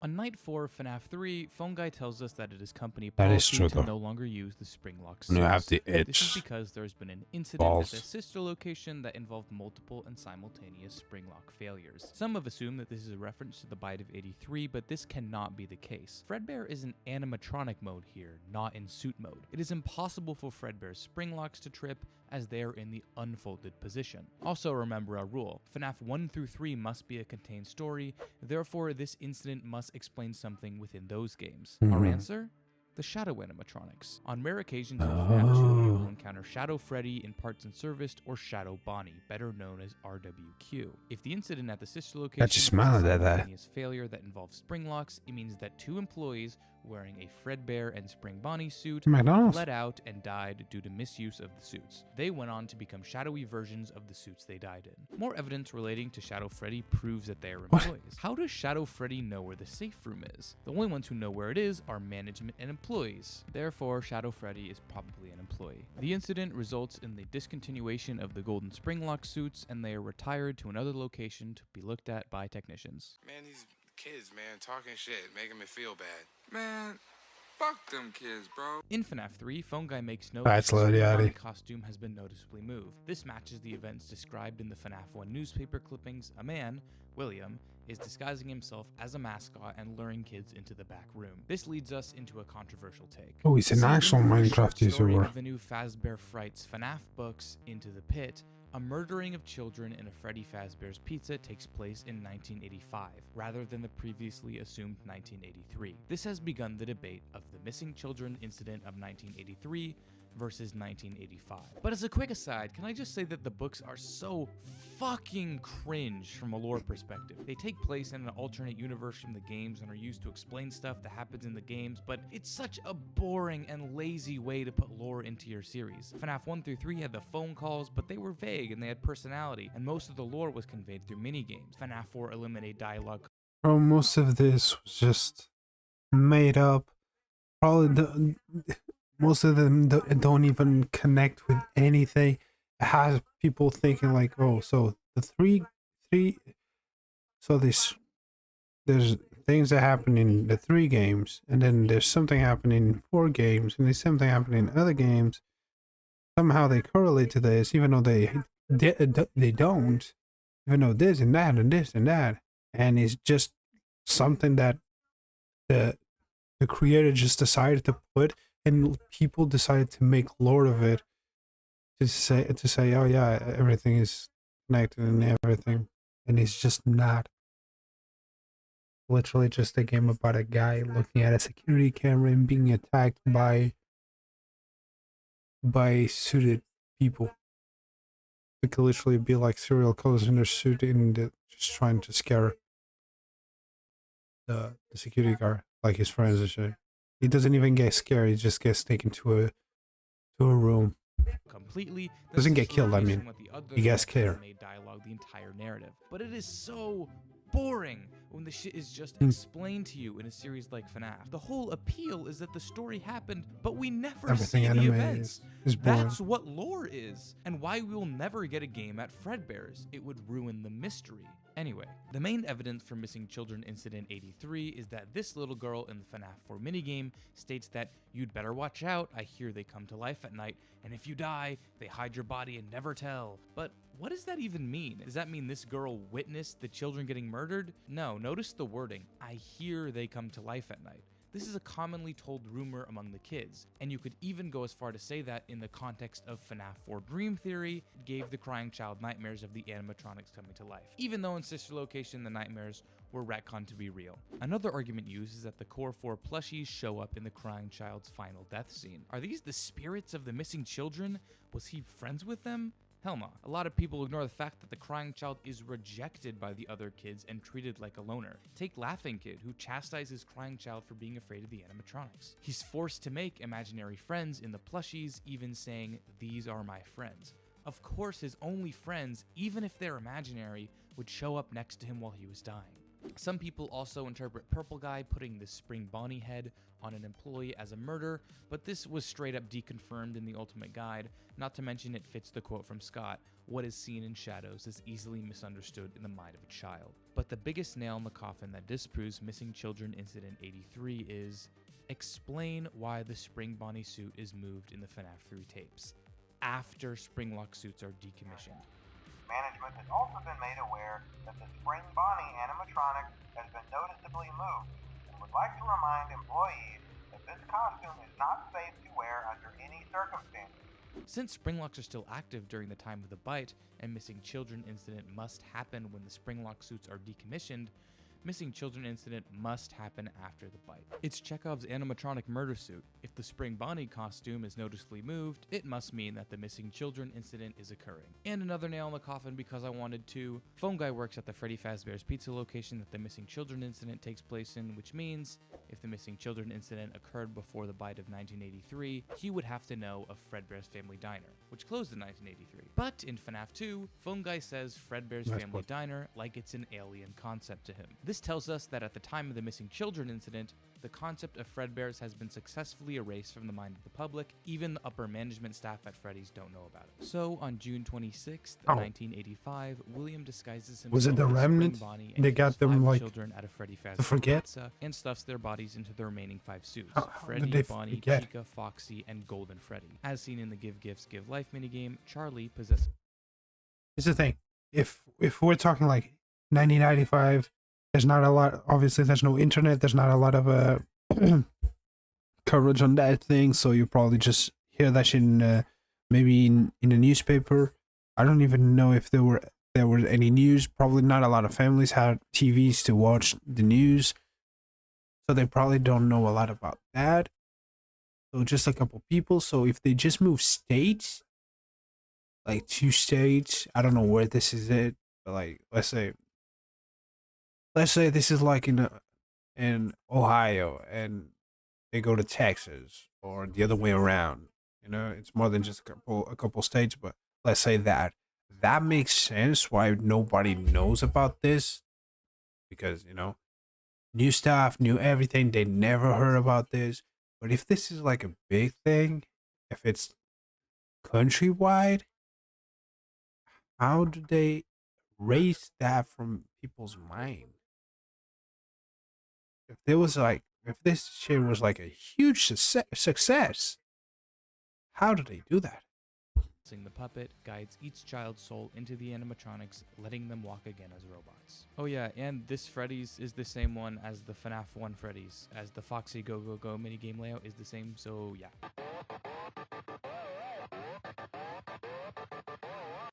B: On night 4 of FNAF 3, Phone Guy tells us that it is company policy to no longer use the springlock suits.
A: You have the itch.
B: This is because there has been an incident at the sister location that involved multiple and simultaneous springlock failures. Some have assumed that this is a reference to the bite of 83, but this cannot be the case. Fredbear is in animatronic mode here, not in suit mode. It is impossible for Fredbear's springlocks to trip, as they are in the unfolded position. Also remember our rule, FNAF 1 through 3 must be a contained story, therefore this incident must explain something within those games. Our answer? The Shadow animatronics. On rare occasions in FNAF 2, you will encounter Shadow Freddy in Parts and Service or Shadow Bonnie, better known as RWQ. If the incident at the sister location is a simultaneous failure that involves springlocks, it means that two employees wearing a Fredbear and Spring Bonnie suit bled out and died due to misuse of the suits. They went on to become shadowy versions of the suits they died in. More evidence relating to Shadow Freddy proves that they are employees. How does Shadow Freddy know where the safe room is? The only ones who know where it is are management and employees. Therefore, Shadow Freddy is probably an employee. The incident results in the discontinuation of the golden springlock suits, and they are retired to another location to be looked at by technicians.
S: Man, these kids, man, talking shit, making me feel bad. Man, fuck them kids, bro.
B: In FNAF 3, Phone Guy makes note
A: that
B: the costume has been noticeably moved. This matches the events described in the FNAF 1 newspaper clippings. A man, William, is disguising himself as a mascot and luring kids into the back room. This leads us into a controversial take.
A: Oh, he's an actual Minecraft user.
B: The new Fazbear Frights FNAF books, Into the Pit, a murdering of children in a Freddy Fazbear's Pizza takes place in 1985, rather than the previously assumed 1983. This has begun the debate of the missing children incident of 1983 versus 1985. But as a quick aside, can I just say that the books are so fucking cringe from a lore perspective. They take place in an alternate universe from the games and are used to explain stuff that happens in the games, but it's such a boring and lazy way to put lore into your series. FNAF 1 through 3 had the phone calls, but they were vague and they had personality, and most of the lore was conveyed through minigames. FNAF 4 eliminated dialogue.
A: Oh, most of this was just made up. Probably most of them don't even connect with anything. It has people thinking like, oh, so the three, so there's things that happen in the 3 games, and then there's something happening in 4 games, and there's something happening in other games. Somehow they correlate to this, even though they don't. Even though this and that and this and that, and it's just something that the creator just decided to put, and people decided to make lore of it. To say, oh yeah, everything is connected and everything, and it's just not. literally just a game about a guy looking at a security camera and being attacked by suited people. It could literally be like serial killers in their suit and just trying to scare the security guard, like his friends and shit. He doesn't even get scared, he just gets taken to a room.
B: Completely
A: Doesn't get killed, I mean. He gets scared.
B: Made dialogue the entire narrative. But it is so boring when the shit is just explained to you in a series like FNAF. The whole appeal is that the story happened, but we never see the events.
A: Is boring.
B: That's what lore is, and why we will never get a game at Fredbear's. It would ruin the mystery. Anyway, the main evidence for Missing Children Incident 83 is that this little girl in the FNAF 4 minigame states that you'd better watch out, I hear they come to life at night, and if you die, they hide your body and never tell. But what does that even mean? Does that mean this girl witnessed the children getting murdered? No, notice the wording, I hear they come to life at night. This is a commonly told rumor among the kids, and you could even go as far to say that in the context of FNAF 4 Dream Theory gave the crying child nightmares of the animatronics coming to life, even though in Sister Location the nightmares were retconned to be real. Another argument used is that the Core 4 plushies show up in the crying child's final death scene. Are these the spirits of the missing children? Was he friends with them? Hell no. A lot of people ignore the fact that the crying child is rejected by the other kids and treated like a loner. Take Laughing Kid, who chastises crying child for being afraid of the animatronics. He's forced to make imaginary friends in the plushies, even saying, "These are my friends." Of course, his only friends, even if they're imaginary, would show up next to him while he was dying. Some people also interpret Purple Guy putting the Spring Bonnie head on an employee as a murder, but this was straight up deconfirmed in the Ultimate Guide, not to mention it fits the quote from Scott, "What is seen in shadows is easily misunderstood in the mind of a child." But the biggest nail in the coffin that disproves Missing Children Incident 83 is, explain why the Spring Bonnie suit is moved in the FNAF 3 tapes, after Springlock suits are decommissioned.
D: Management has also been made aware that the Spring Bonnie animatronic has been noticeably moved and would like to remind employees that this costume is not safe to wear under any circumstances.
B: Since Springlocks are still active during the time of the bite, and Missing Children Incident must happen when the Springlock suits are decommissioned, Missing Children Incident must happen after the bite. It's Chekhov's animatronic murder suit. If the Spring Bonnie costume is noticeably moved, it must mean that the Missing Children Incident is occurring. And another nail in the coffin because I wanted to. Phone Guy works at the Freddy Fazbear's Pizza location that the Missing Children Incident takes place in, which means if the Missing Children Incident occurred before the bite of 1983, he would have to know of Fredbear's Family Diner, which closed in 1983. But in FNAF 2, Phone Guy says Fredbear's Family Diner like it's an alien concept to him. This tells us that at the time of the Missing Children Incident, the concept of Fredbear's has been successfully erased from the mind of the public. Even the upper management staff at Freddy's don't know about it. So on June 26th, 1985, William disguises himself
A: Was it the
B: as
A: remnant?
B: Bonnie and
A: They got them
B: five
A: like
B: children at a Freddy
A: to
B: Fazbear
A: forget.
B: Pizza and stuffs their bodies into the remaining 5 suits:
A: How
B: Freddy,
A: did they
B: Bonnie,
A: forget?
B: Chica, Foxy, and Golden Freddy. As seen in the Give Gifts, Give Life minigame, Charlie possesses.
A: Here's the thing. If we're talking like 1995, there's not a lot, obviously there's no internet, there's not a lot of coverage on that thing, so you probably just hear that shit in maybe in a newspaper. I don't even know if there were any news. Probably not a lot of families had TVs to watch the news, so they probably don't know a lot about that. So just a couple people. So if they just move states, like 2 states, I don't know where this is it, but like let's say this is like in Ohio and they go to Texas, or the other way around. You know, it's more than just a couple states, but let's say that makes sense why nobody knows about this, because, you know, new staff, new everything, they never heard about this. But if this is like a big thing, if it's countrywide, how do they erase that from people's mind? If this shit was like a huge success, how do they do that?
B: The puppet guides each child's soul into the animatronics, letting them walk again as robots. Oh yeah, and this Freddy's is the same one as the FNAF 1 Freddy's, as the Foxy Go Go Go minigame layout is the same, so yeah.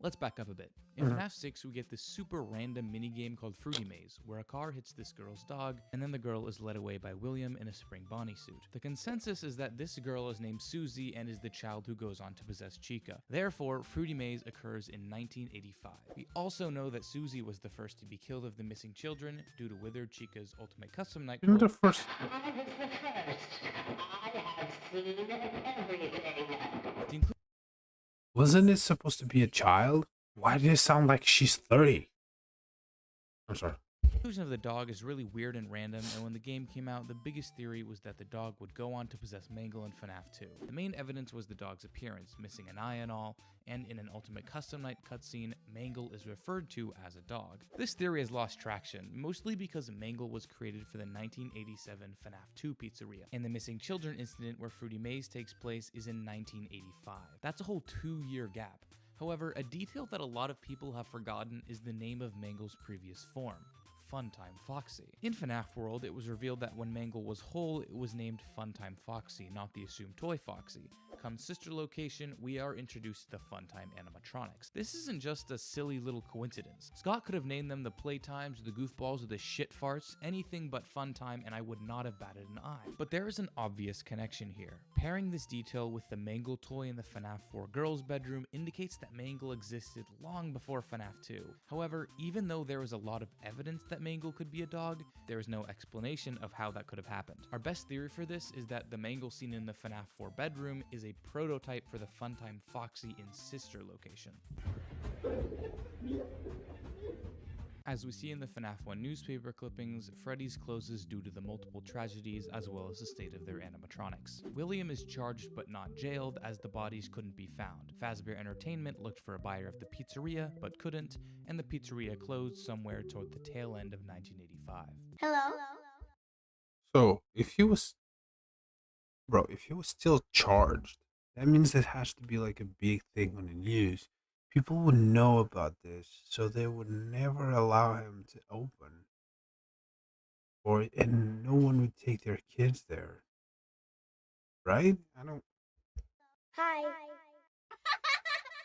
B: Let's back up a bit. In FNAF 6, we get this super random minigame called Fruity Maze, where a car hits this girl's dog, and then the girl is led away by William in a Spring Bonnie suit. The consensus is that this girl is named Susie and is the child who goes on to possess Chica. Therefore, Fruity Maze occurs in 1985. We also know that Susie was the first to be killed of the missing children due to withered Chica's ultimate custom night.
A: You're the first.
H: I was the first. I have seen everything.
A: Wasn't it supposed to be a child? Why did it sound like she's 30? I'm sorry.
B: The inclusion of the dog is really weird and random, and when the game came out, the biggest theory was that the dog would go on to possess Mangle in FNAF 2. The main evidence was the dog's appearance, missing an eye and all, and in an Ultimate Custom Night cutscene, Mangle is referred to as a dog. This theory has lost traction, mostly because Mangle was created for the 1987 FNAF 2 pizzeria, and the missing children incident where Fruity Maze takes place is in 1985. That's a whole 2-year gap. However, a detail that a lot of people have forgotten is the name of Mangle's previous form. Funtime Foxy. In FNAF World, it was revealed that when Mangle was whole, it was named Funtime Foxy, not the assumed toy Foxy. Come sister location, we are introduced to the Funtime animatronics. This isn't just a silly little coincidence. Scott could have named them the Playtimes, the Goofballs, or the Shit Farts, anything but Funtime, and I would not have batted an eye. But there is an obvious connection here. Pairing this detail with the Mangle toy in the FNAF 4 girls' bedroom indicates that Mangle existed long before FNAF 2. However, even though there is a lot of evidence that Mangle could be a dog, there is no explanation of how that could have happened. Our best theory for this is that the Mangle scene in the FNAF 4 bedroom is a prototype for the Funtime Foxy in sister location. As we see in the FNAF 1 newspaper clippings, Freddy's closes due to the multiple tragedies as well as the state of their animatronics. William is charged but not jailed as the bodies couldn't be found. Fazbear Entertainment looked for a buyer of the pizzeria but couldn't, and the pizzeria closed somewhere toward the tail end of 1985.
N: Hello?
A: So, if he was still charged, that means it has to be like a big thing on the news. People would know about this, so they would never allow him to open. And no one would take their kids there. Right? I don't...
N: Hi.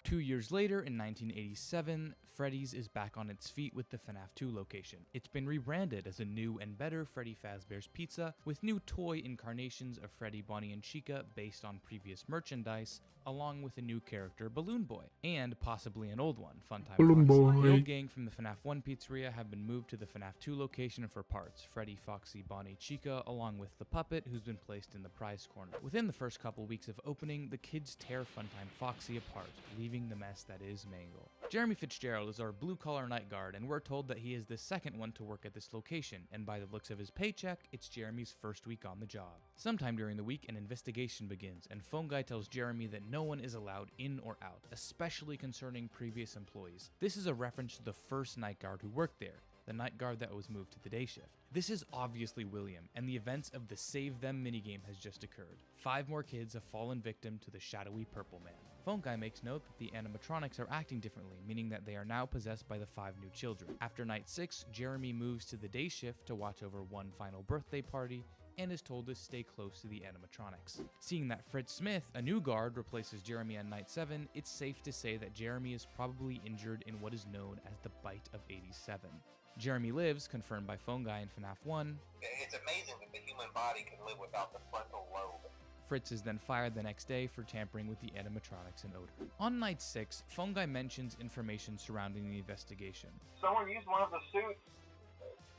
B: 2 years later, in 1987, Freddy's is back on its feet with the FNAF 2 location. It's been rebranded as a new and better Freddy Fazbear's Pizza, with new toy incarnations of Freddy, Bonnie, and Chica based on previous merchandise, along with a new character, Balloon Boy, and possibly an old one, Funtime
A: Balloon
B: Foxy.
A: Boy.
B: The old gang from the FNAF 1 pizzeria have been moved to the FNAF 2 location for parts, Freddy, Foxy, Bonnie, Chica, along with the puppet who's been placed in the prize corner. Within the first couple weeks of opening, the kids tear Funtime Foxy apart, leaving the mess that is Mangle. Jeremy Fitzgerald is our blue-collar night guard, and we're told that he is the second one to work at this location, and by the looks of his paycheck, it's Jeremy's first week on the job. Sometime during the week, an investigation begins, and Phone Guy tells Jeremy that no one is allowed in or out, especially concerning previous employees. This is a reference to the first night guard who worked there, the night guard that was moved to the day shift. This is obviously William, and the events of the Save Them minigame has just occurred. 5 more kids have fallen victim to the shadowy purple man. Phone Guy makes note that the animatronics are acting differently, meaning that they are now possessed by the 5 new children. After night 6, Jeremy moves to the day shift to watch over one final birthday party, and is told to stay close to the animatronics. Seeing that Fritz Smith, a new guard, replaces Jeremy on night 7, it's safe to say that Jeremy is probably injured in what is known as the Bite of 87. Jeremy lives, confirmed by Phone Guy in FNAF 1.
D: It's amazing that the human body can live without the frontal lobe.
B: Fritz is then fired the next day for tampering with the animatronics and odor. On night 6, Phone Guy mentions information surrounding the investigation.
D: Someone used one of the suits.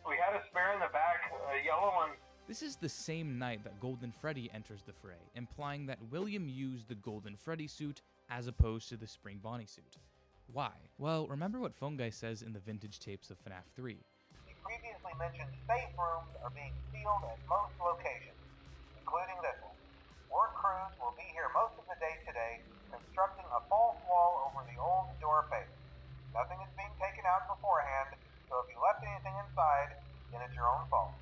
D: We had a spare in the back, a yellow one.
B: This is the same night that Golden Freddy enters the fray, implying that William used the Golden Freddy suit as opposed to the Spring Bonnie suit. Why? Well, remember what Phone Guy says in the vintage tapes of FNAF 3.
D: The previously mentioned safe rooms are being sealed at most locations, including this one. Work crews will be here most of the day today, constructing a false wall over the old door face. Nothing is being taken out beforehand, so if you left anything inside, then it's your own fault.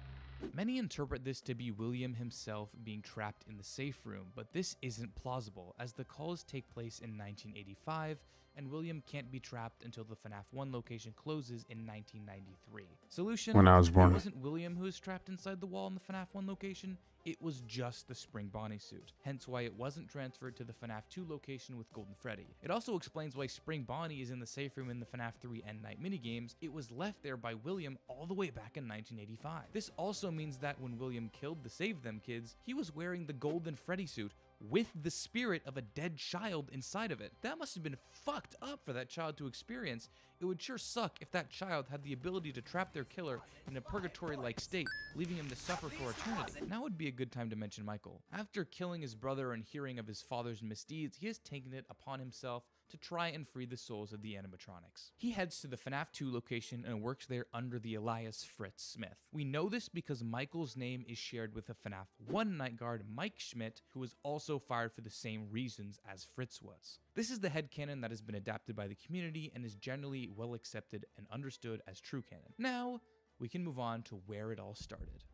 B: Many interpret this to be William himself being trapped in the safe room, but this isn't plausible, as the calls take place in 1985, and William can't be trapped until the FNAF 1 location closes in 1993. Solution:
A: when I was born.
B: It wasn't William who was trapped inside the wall in the FNAF 1 location, it was just the Spring Bonnie suit, hence why it wasn't transferred to the FNAF 2 location with Golden Freddy. It also explains why Spring Bonnie is in the safe room in the FNAF 3 End Night minigames. It was left there by William all the way back in 1985. This also means that when William killed the Save Them kids, he was wearing the Golden Freddy suit with the spirit of a dead child inside of it. That must have been fucked up for that child to experience. It would sure suck if that child had the ability to trap their killer in a purgatory-like state, leaving him to suffer for eternity. Now would be a good time to mention Michael. After killing his brother and hearing of his father's misdeeds, he has taken it upon himself to try and free the souls of the animatronics. He heads to the FNAF 2 location and works there under the alias Fritz Smith. We know this because Michael's name is shared with the FNAF 1 night guard, Mike Schmidt, who was also fired for the same reasons as Fritz was. This is the headcanon that has been adapted by the community and is generally well accepted and understood as true canon. Now, we can move on to where it all started.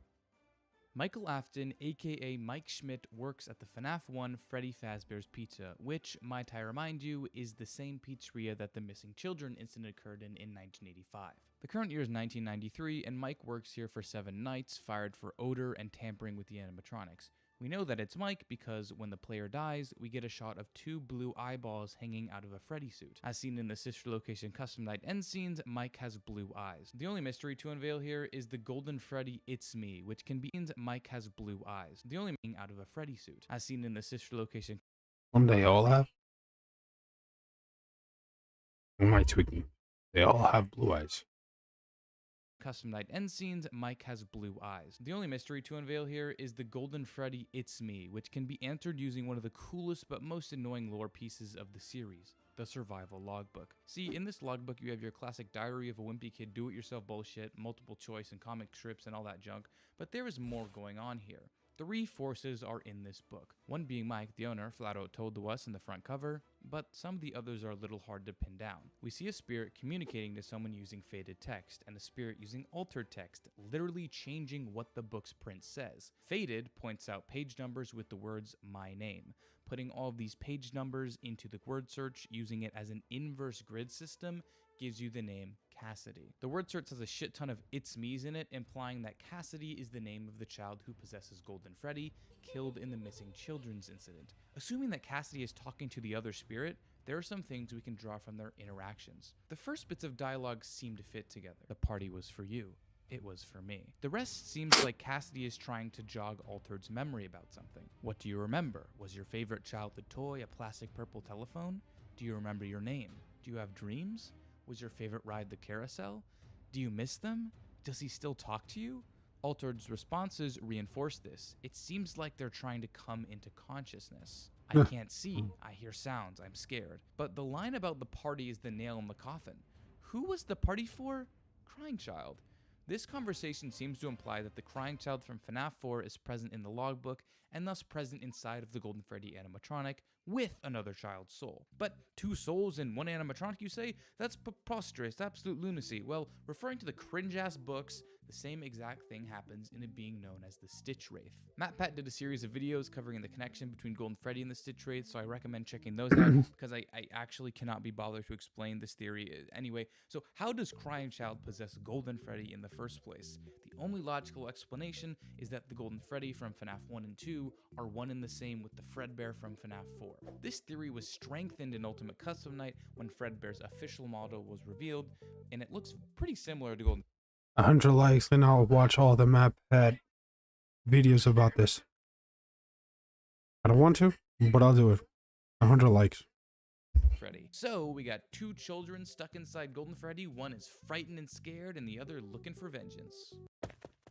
B: Michael Afton, aka Mike Schmidt, works at the FNAF 1 Freddy Fazbear's Pizza, which, might I remind you, is the same pizzeria that the missing children incident occurred in 1985. The current year is 1993, and Mike works here for 7 nights, fired for odor and tampering with the animatronics. We know that it's Mike because when the player dies, we get a shot of 2 blue eyeballs hanging out of a Freddy suit. As seen in the sister location custom night end scenes, Mike has blue eyes. The only mystery to unveil here is the Golden Freddy It's Me, which can be Mike has blue eyes. The only thing out of a Freddy suit. As seen in the sister location.
A: They all have? Am I tweaking? They all have blue eyes.
B: Custom night end scenes, Mike has blue eyes. The only mystery to unveil here is the Golden Freddy It's Me, which can be answered using one of the coolest but most annoying lore pieces of the series, the survival logbook. See, in this logbook you have your classic diary of a wimpy kid do-it-yourself bullshit, multiple choice and comic strips and all that junk, but there is more going on here. 3 forces are in this book, one being Mike, the owner, flat out told to us in the front cover, but some of the others are a little hard to pin down. We see a spirit communicating to someone using faded text, and a spirit using altered text, literally changing what the book's print says. Faded points out page numbers with the words, my name. Putting all of these page numbers into the word search, using it as an inverse grid system, gives you the name Cassidy. The word search has a shit ton of it's me's in it, implying that Cassidy is the name of the child who possesses Golden Freddy, killed in the missing children's incident. Assuming that Cassidy is talking to the other spirit, there are some things we can draw from their interactions. The first bits of dialogue seem to fit together. The party was for you. It was for me. The rest seems like Cassidy is trying to jog Altered's memory about something. What do you remember? Was your favorite childhood toy a plastic purple telephone? Do you remember your name? Do you have dreams? Was your favorite ride the carousel? Do you miss them? Does he still talk to you? Altered's responses reinforce this. It seems like they're trying to come into consciousness. I can't see. I hear sounds. I'm scared. But the line about the party is the nail in the coffin. Who was the party for? Crying Child. This conversation seems to imply that the crying child from FNAF 4 is present in the logbook and thus present inside of the Golden Freddy animatronic with another child's soul. But 2 souls in 1 animatronic, you say? That's preposterous, absolute lunacy. Well, referring to the cringe-ass books, the same exact thing happens in a being known as the Stitch Wraith. MatPat did a series of videos covering the connection between Golden Freddy and the Stitch Wraith, so I recommend checking those out because I actually cannot be bothered to explain this theory. Anyway, so how does Crying Child possess Golden Freddy in the first place? The only logical explanation is that the Golden Freddy from FNAF 1 and 2 are one and the same with the Fredbear from FNAF 4. This theory was strengthened in Ultimate Custom Night when Fredbear's official model was revealed, and it looks pretty similar to Golden
A: 100 likes and I'll watch all the MatPat videos about this. I don't want to, but I'll do it. 100 likes.
B: Freddy. So we got 2 children stuck inside Golden Freddy. One is frightened and scared, and the other looking for vengeance.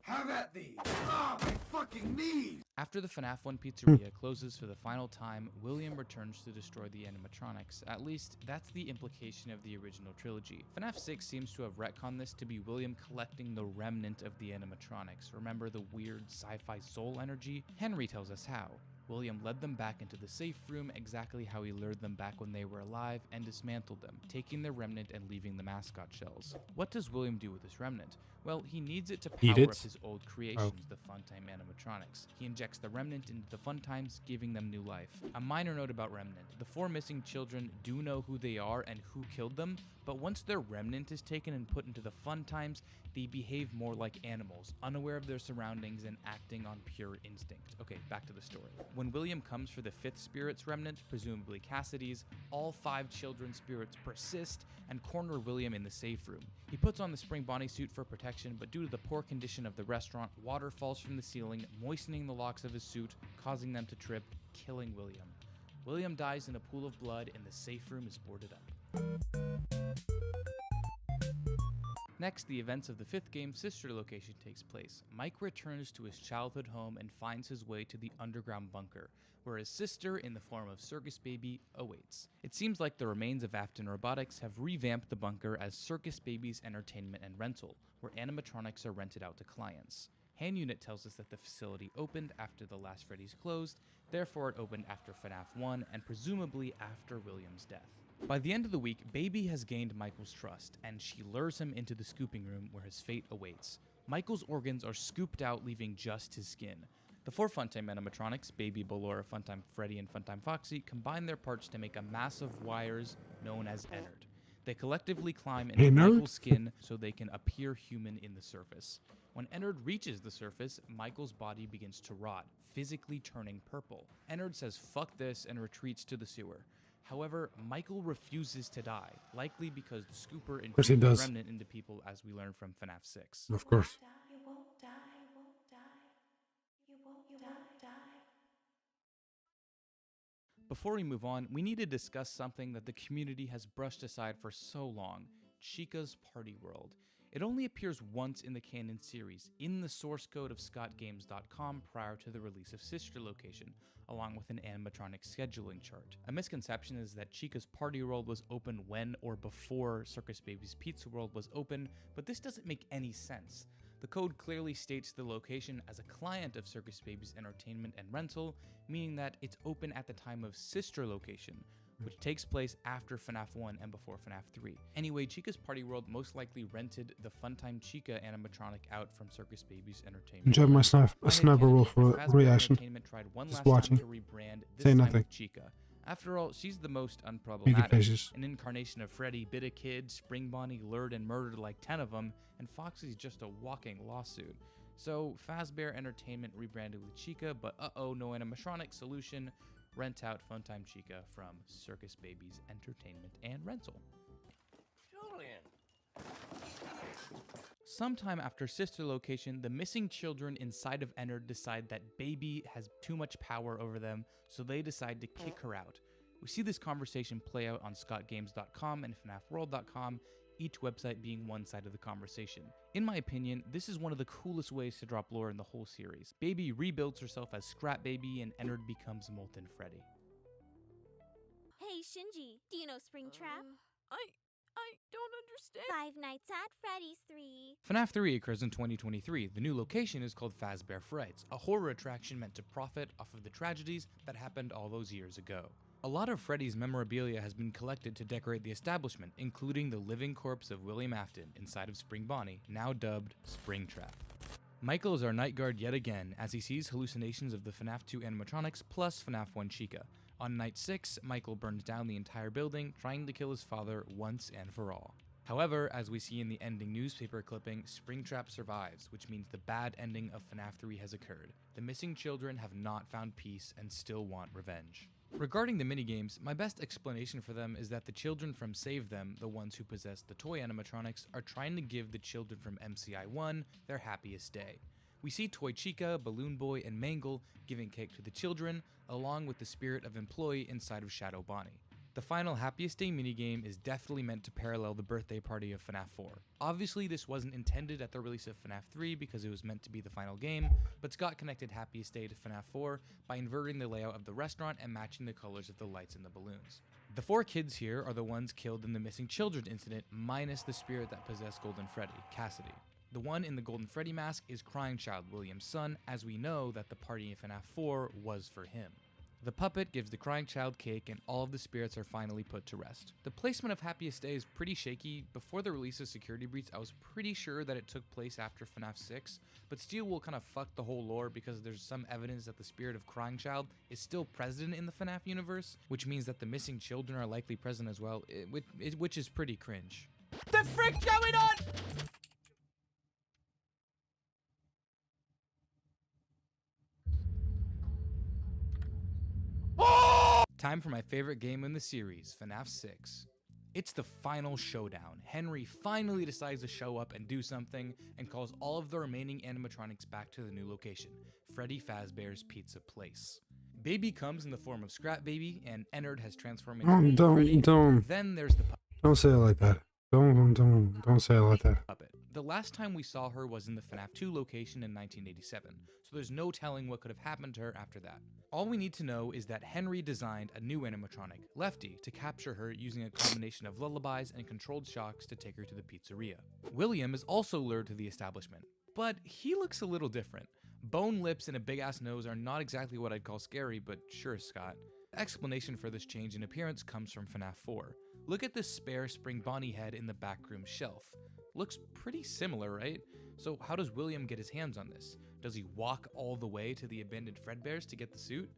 H: Have at thee! Ah, my fucking knees!
B: After the FNAF 1 pizzeria closes for the final time, William returns to destroy the animatronics. At least, that's the implication of the original trilogy. FNAF 6 seems to have retconned this to be William collecting the remnant of the animatronics. Remember the weird sci-fi soul energy? Henry tells us how. William led them back into the safe room exactly how he lured them back when they were alive and dismantled them, taking their remnant and leaving the mascot shells. What does William do with this remnant? Well, he needs it to power up his old creations, the Funtime animatronics. He injects the remnant into the Funtimes, giving them new life. A minor note about remnant. The 4 missing children do know who they are and who killed them, but once their remnant is taken and put into the Funtimes, they behave more like animals, unaware of their surroundings and acting on pure instinct. Okay, back to the story. When William comes for the 5th spirit's remnant, presumably Cassidy's, all 5 children's spirits persist and corner William in the safe room. He puts on the spring Bonnie suit for protection, but due to the poor condition of the restaurant, water falls from the ceiling, moistening the locks of his suit, causing them to trip, killing William. William dies in a pool of blood and the safe room is boarded up. Next, the events of the 5th game's sister location takes place. Mike returns to his childhood home and finds his way to the underground bunker, where his sister, in the form of Circus Baby, awaits. It seems like the remains of Afton Robotics have revamped the bunker as Circus Baby's entertainment and rental, where animatronics are rented out to clients. Hand Unit tells us that the facility opened after the last Freddy's closed, therefore it opened after FNAF 1 and presumably after William's death. By the end of the week, Baby has gained Michael's trust, and she lures him into the scooping room where his fate awaits. Michael's organs are scooped out, leaving just his skin. The 4 Funtime animatronics, Baby, Ballora, Funtime Freddy, and Funtime Foxy, combine their parts to make a mass of wires known as Ennard. They collectively climb into Michael's skin so they can appear human in the surface. When Ennard reaches the surface, Michael's body begins to rot, physically turning purple. Ennard says fuck this and retreats to the sewer. However, Michael refuses to die, likely because the scooper infused the remnant into people, as we learned from FNAF 6.
A: Of course.
O: You won't die, you won't die. You won't die.
B: Before we move on, we need to discuss something that the community has brushed aside for so long, Chica's Party World. It only appears once in the canon series, in the source code of scottgames.com prior to the release of Sister Location, along with an animatronic scheduling chart. A misconception is that Chica's Party World was open when or before Circus Baby's Pizza World was open, but this doesn't make any sense. The code clearly states the location as a client of Circus Baby's entertainment and rental, meaning that it's open at the time of Sister Location, which takes place after FNAF 1 and before FNAF 3. Anyway, Chica's Party World most likely rented the Funtime Chica animatronic out from Circus Baby's entertainment.
A: Enjoy my sniper wolf reaction.
B: Tried one
A: Just
B: last
A: watching.
B: Time to rebrand, this
A: Say
B: time
A: nothing.
B: with Chica. After all, she's the most
A: Make
B: unproblematic.
A: faces.
B: An incarnation of Freddy bit a kid, Spring Bonnie lured and murdered like 10 of them, and Foxy's just a walking lawsuit. So, Fazbear Entertainment rebranded with Chica, but no animatronic solution. Rent out Funtime Chica from Circus Baby's entertainment and rental.
P: Julian.
B: Sometime after Sister Location, the missing children inside of Ennard decide that Baby has too much power over them, so they decide to kick her out. We see this conversation play out on scottgames.com and FNAFworld.com, each website being one side of the conversation. In my opinion, this is one of the coolest ways to drop lore in the whole series. Baby rebuilds herself as Scrap Baby and Ennard becomes Molten Freddy.
N: Hey, Shinji, do you know Springtrap?
L: I don't understand.
N: 5 Nights at Freddy's 3.
B: FNAF 3 occurs in 2023. The new location is called Fazbear Frights, a horror attraction meant to profit off of the tragedies that happened all those years ago. A lot of Freddy's memorabilia has been collected to decorate the establishment, including the living corpse of William Afton inside of Spring Bonnie, now dubbed Springtrap. Michael is our night guard yet again, as he sees hallucinations of the FNAF 2 animatronics plus FNAF 1 Chica. On night 6, Michael burns down the entire building, trying to kill his father once and for all. However, as we see in the ending newspaper clipping, Springtrap survives, which means the bad ending of FNAF 3 has occurred. The missing children have not found peace and still want revenge. Regarding the minigames, my best explanation for them is that the children from Save Them, the ones who possess the toy animatronics, are trying to give the children from MCI 1 their happiest day. We see Toy Chica, Balloon Boy, and Mangle giving cake to the children, along with the spirit of employee inside of Shadow Bonnie. The final Happiest Day minigame is definitely meant to parallel the birthday party of FNAF 4. Obviously, this wasn't intended at the release of FNAF 3 because it was meant to be the final game, but Scott connected Happiest Day to FNAF 4 by inverting the layout of the restaurant and matching the colors of the lights and the balloons. The 4 kids here are the ones killed in the missing children incident, minus the spirit that possessed Golden Freddy, Cassidy. The one in the Golden Freddy mask is Crying Child, William's son, as we know that the party in FNAF 4 was for him. The puppet gives the Crying Child cake and all of the spirits are finally put to rest. The placement of Happiest Day is pretty shaky. Before the release of Security Breach, I was pretty sure that it took place after FNAF 6, but Steel will kind of fuck the whole lore because there's some evidence that the spirit of Crying Child is still present in the FNAF universe, which means that the missing children are likely present as well, which is pretty cringe.
H: The frick going on?
B: Time for my favorite game in the series, FNAF 6. It's the final showdown. Henry finally decides to show up and do something, and calls all of the remaining animatronics back to the new location, Freddy Fazbear's Pizza Place. Baby comes in the form of Scrap Baby, and Ennard has transformed into Freddy. Then there's the puppet.
A: Don't say it like that. Don't say it like that.
B: The last time we saw her was in the FNAF 2 location in 1987, so there's no telling what could have happened to her after that. All we need to know is that Henry designed a new animatronic, Lefty, to capture her using a combination of lullabies and controlled shocks to take her to the pizzeria. William is also lured to the establishment, but he looks a little different. Bone lips and a big-ass nose are not exactly what I'd call scary, but sure, Scott. The explanation for this change in appearance comes from FNAF 4. Look at this spare Spring Bonnie head in the backroom shelf. Looks pretty similar, right? So how does William get his hands on this? Does he walk all the way to the abandoned Fredbears to get the suit?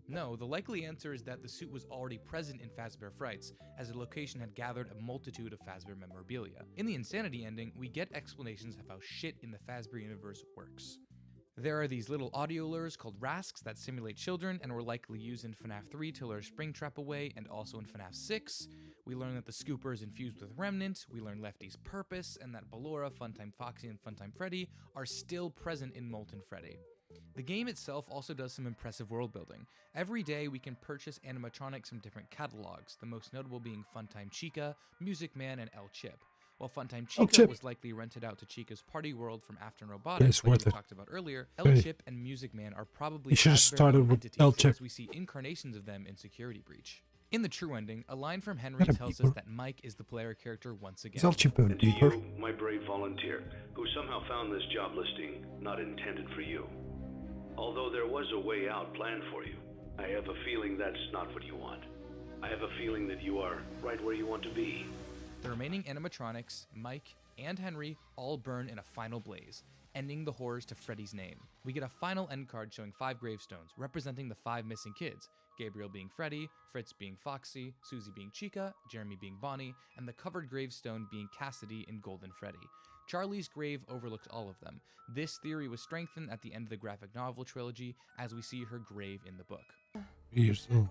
B: No, the likely answer is that the suit was already present in Fazbear Frights, as the location had gathered a multitude of Fazbear memorabilia. In the Insanity ending, we get explanations of how shit in the Fazbear universe works. There are these little audio lures called rasks that simulate children and were likely used in FNAF 3 to lure Springtrap away, and also in FNAF 6. We learn that the Scooper is infused with Remnant, we learn Lefty's purpose, and that Ballora, Funtime Foxy, and Funtime Freddy are still present in Molten Freddy. The game itself also does some impressive world building. Every day we can purchase animatronics from different catalogs, the most notable being Funtime Chica, Music Man, and El Chip. While Funtime Chica was likely rented out to Chica's party world from Afton Robotics, like we talked about earlier, El Chip and Music Man are probably
A: You should have started with El Chip.
B: as we see incarnations of them in Security Breach. In the true ending, a line from Henry tells us that Mike is the player character once again.
I: And to you, my brave volunteer, who somehow found this job listing not intended for you. Although there was a way out planned for you, I have a feeling that's not what you want. I have a feeling that you are right where you want to be.
B: The remaining animatronics, Mike and Henry, all burn in a final blaze, ending the horrors to Freddy's name. We get a final end card showing 5 gravestones, representing the 5 missing kids, Gabriel being Freddy, Fritz being Foxy, Susie being Chica, Jeremy being Bonnie, and the covered gravestone being Cassidy in Golden Freddy. Charlie's grave overlooks all of them. This theory was strengthened at the end of the graphic novel trilogy, as we see her grave in the book.
A: Yourself.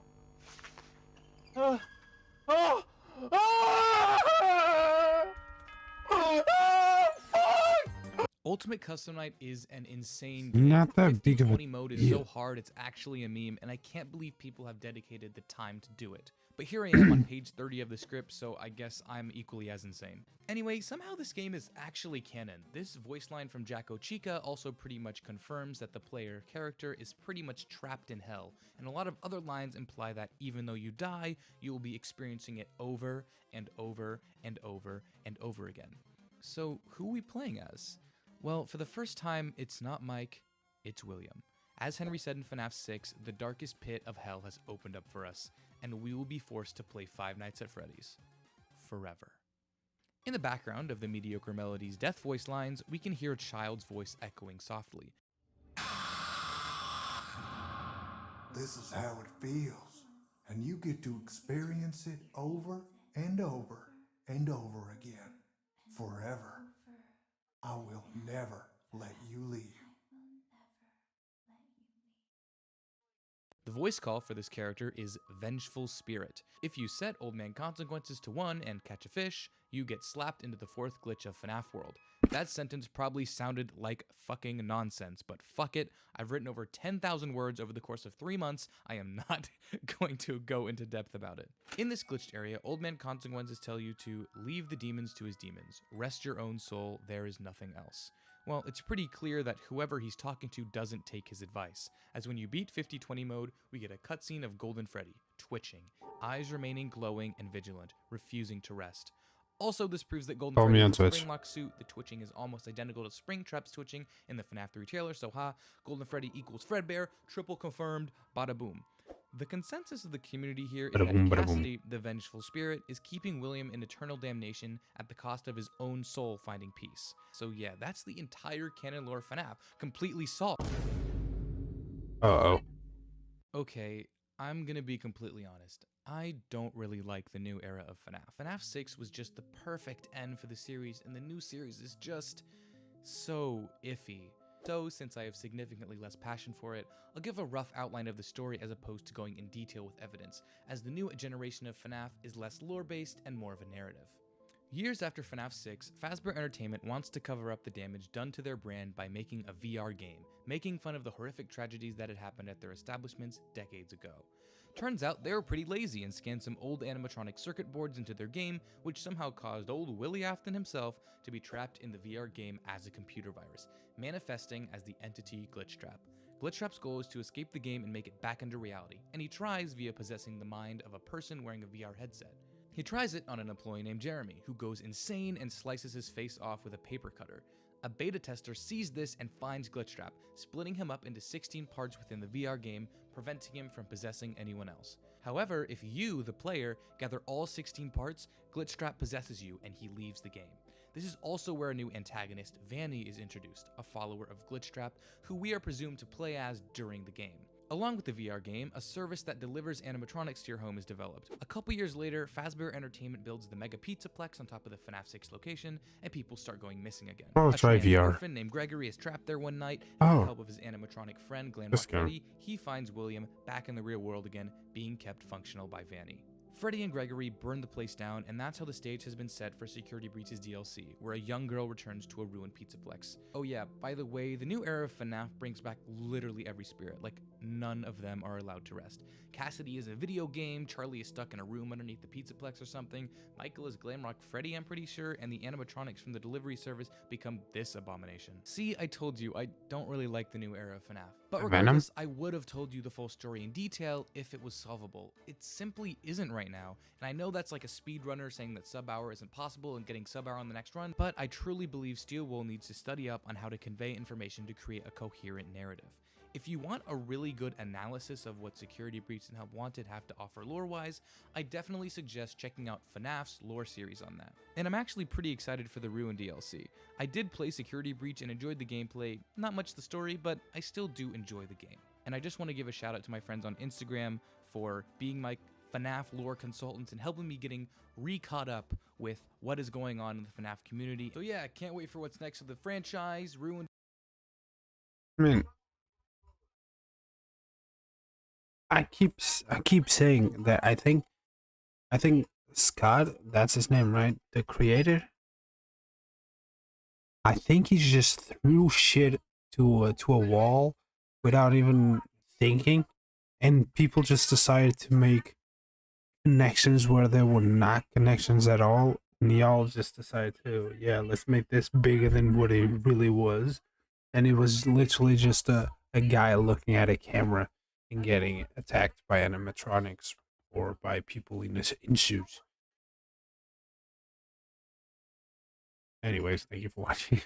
B: Ultimate Custom Night is an insane game.
A: Not that big of a
B: 50/20 mode is so hard, it's actually a meme, and I can't believe people have dedicated the time to do it. But here I am on page 30 of the script, so I guess I'm equally as insane. Anyway, somehow this game is actually canon. This voice line from Jacko Chica also pretty much confirms that the player character is pretty much trapped in hell, and a lot of other lines imply that even though you die, you will be experiencing it over and over and over and over again. So who are we playing as? Well, for the first time, it's not Mike, it's William. As Henry said in FNAF 6, the darkest pit of hell has opened up for us, and we will be forced to play Five Nights at Freddy's. Forever. In the background of the mediocre melody's death voice lines, we can hear a child's voice echoing softly.
T: This is how it feels, and you get to experience it over and over and over again, forever. I will never let you leave.
B: The voice call for this character is Vengeful Spirit. If you set Old Man Consequences to 1 and catch a fish, you get slapped into the 4th glitch of FNAF World. That sentence probably sounded like fucking nonsense, but fuck it, I've written over 10,000 words over the course of 3 months, I am not going to go into depth about it. In this glitched area, Old Man Consequences tell you to leave the demons to his demons, rest your own soul, there is nothing else. Well, it's pretty clear that whoever he's talking to doesn't take his advice, as when you beat 50/20 mode, we get a cutscene of Golden Freddy, twitching, eyes remaining glowing and vigilant, refusing to rest. Also, this proves that Golden
A: Follow me
B: Freddy
A: on
B: is a
A: Twitch.
B: Springlock suit. The twitching is almost identical to Springtrap's twitching in the FNAF 3 trailer, so Golden Freddy equals Fredbear, triple confirmed, bada boom. The consensus of the community here is
A: Bada boom,
B: that
A: bada boom.
B: Cassidy, the vengeful spirit, is keeping William in eternal damnation at the cost of his own soul finding peace. So yeah, that's the entire canon lore FNAF, completely solved.
A: Uh-oh.
B: Okay, I'm gonna be completely honest. I don't really like the new era of FNAF. FNAF 6 was just the perfect end for the series, and the new series is just so iffy. So, since I have significantly less passion for it, I'll give a rough outline of the story as opposed to going in detail with evidence, as the new generation of FNAF is less lore-based and more of a narrative. Years after FNAF 6, Fazbear Entertainment wants to cover up the damage done to their brand by making a VR game, making fun of the horrific tragedies that had happened at their establishments decades ago. Turns out they were pretty lazy and scanned some old animatronic circuit boards into their game, which somehow caused old Willie Afton himself to be trapped in the VR game as a computer virus, manifesting as the entity Glitchtrap. Glitchtrap's goal is to escape the game and make it back into reality, and he tries via possessing the mind of a person wearing a VR headset. He tries it on an employee named Jeremy, who goes insane and slices his face off with a paper cutter. A beta tester sees this and finds Glitchtrap, splitting him up into 16 parts within the VR game, preventing him from possessing anyone else. However, if you, the player, gather all 16 parts, Glitchtrap possesses you and he leaves the game. This is also where a new antagonist, Vanny, is introduced, a follower of Glitchtrap, who we are presumed to play as during the game. Along with the VR game, a service that delivers animatronics to your home is developed. A couple years later, Fazbear Entertainment builds the Mega Pizzaplex on top of the FNAF 6 location, and people start going missing again.
A: I'll try
B: trans
A: VR.
B: orphan named Gregory is trapped there one night, and with the help of his animatronic friend, Glamrock Freddy, he finds William back in the real world again, being kept functional by Vanny. Freddy and Gregory burn the place down, and that's how the stage has been set for Security Breach's DLC, where a young girl returns to a ruined pizzaplex. Oh yeah, by the way, the new era of FNAF brings back literally every spirit, like none of them are allowed to rest. Cassidy is a video game, Charlie is stuck in a room underneath the pizzaplex or something, Michael is Glamrock Freddy, I'm pretty sure, and the animatronics from the delivery service become this abomination. See, I told you, I don't really like the new era of FNAF. But regardless, I would have told you the full story in detail if it was solvable. It simply isn't right now, and I know that's like a speedrunner saying that sub-hour isn't possible and getting sub-hour on the next run, but I truly believe Steel Wool needs to study up on how to convey information to create a coherent narrative. If you want a really good analysis of what Security Breach and Help Wanted have to offer lore-wise, I definitely suggest checking out FNAF's lore series on that. And I'm actually pretty excited for the Ruin DLC. I did play Security Breach and enjoyed the gameplay, not much the story, but I still do enjoy the game. And I just want to give a shout out to my friends on Instagram for being my FNAF lore consultants and helping me getting re-caught up with what is going on in the FNAF community. So yeah, can't wait for what's next with the franchise, Ruin.
A: I mean, I keep saying that I think Scott, that's his name, right? The creator. I think he just threw shit to a wall without even thinking, and people just decided to make connections where there were not connections at all, and y'all just decided to, yeah, let's make this bigger than what it really was, and it was literally just a guy looking at a camera and getting attacked by animatronics or by people in suits. Anyways, thank you for watching.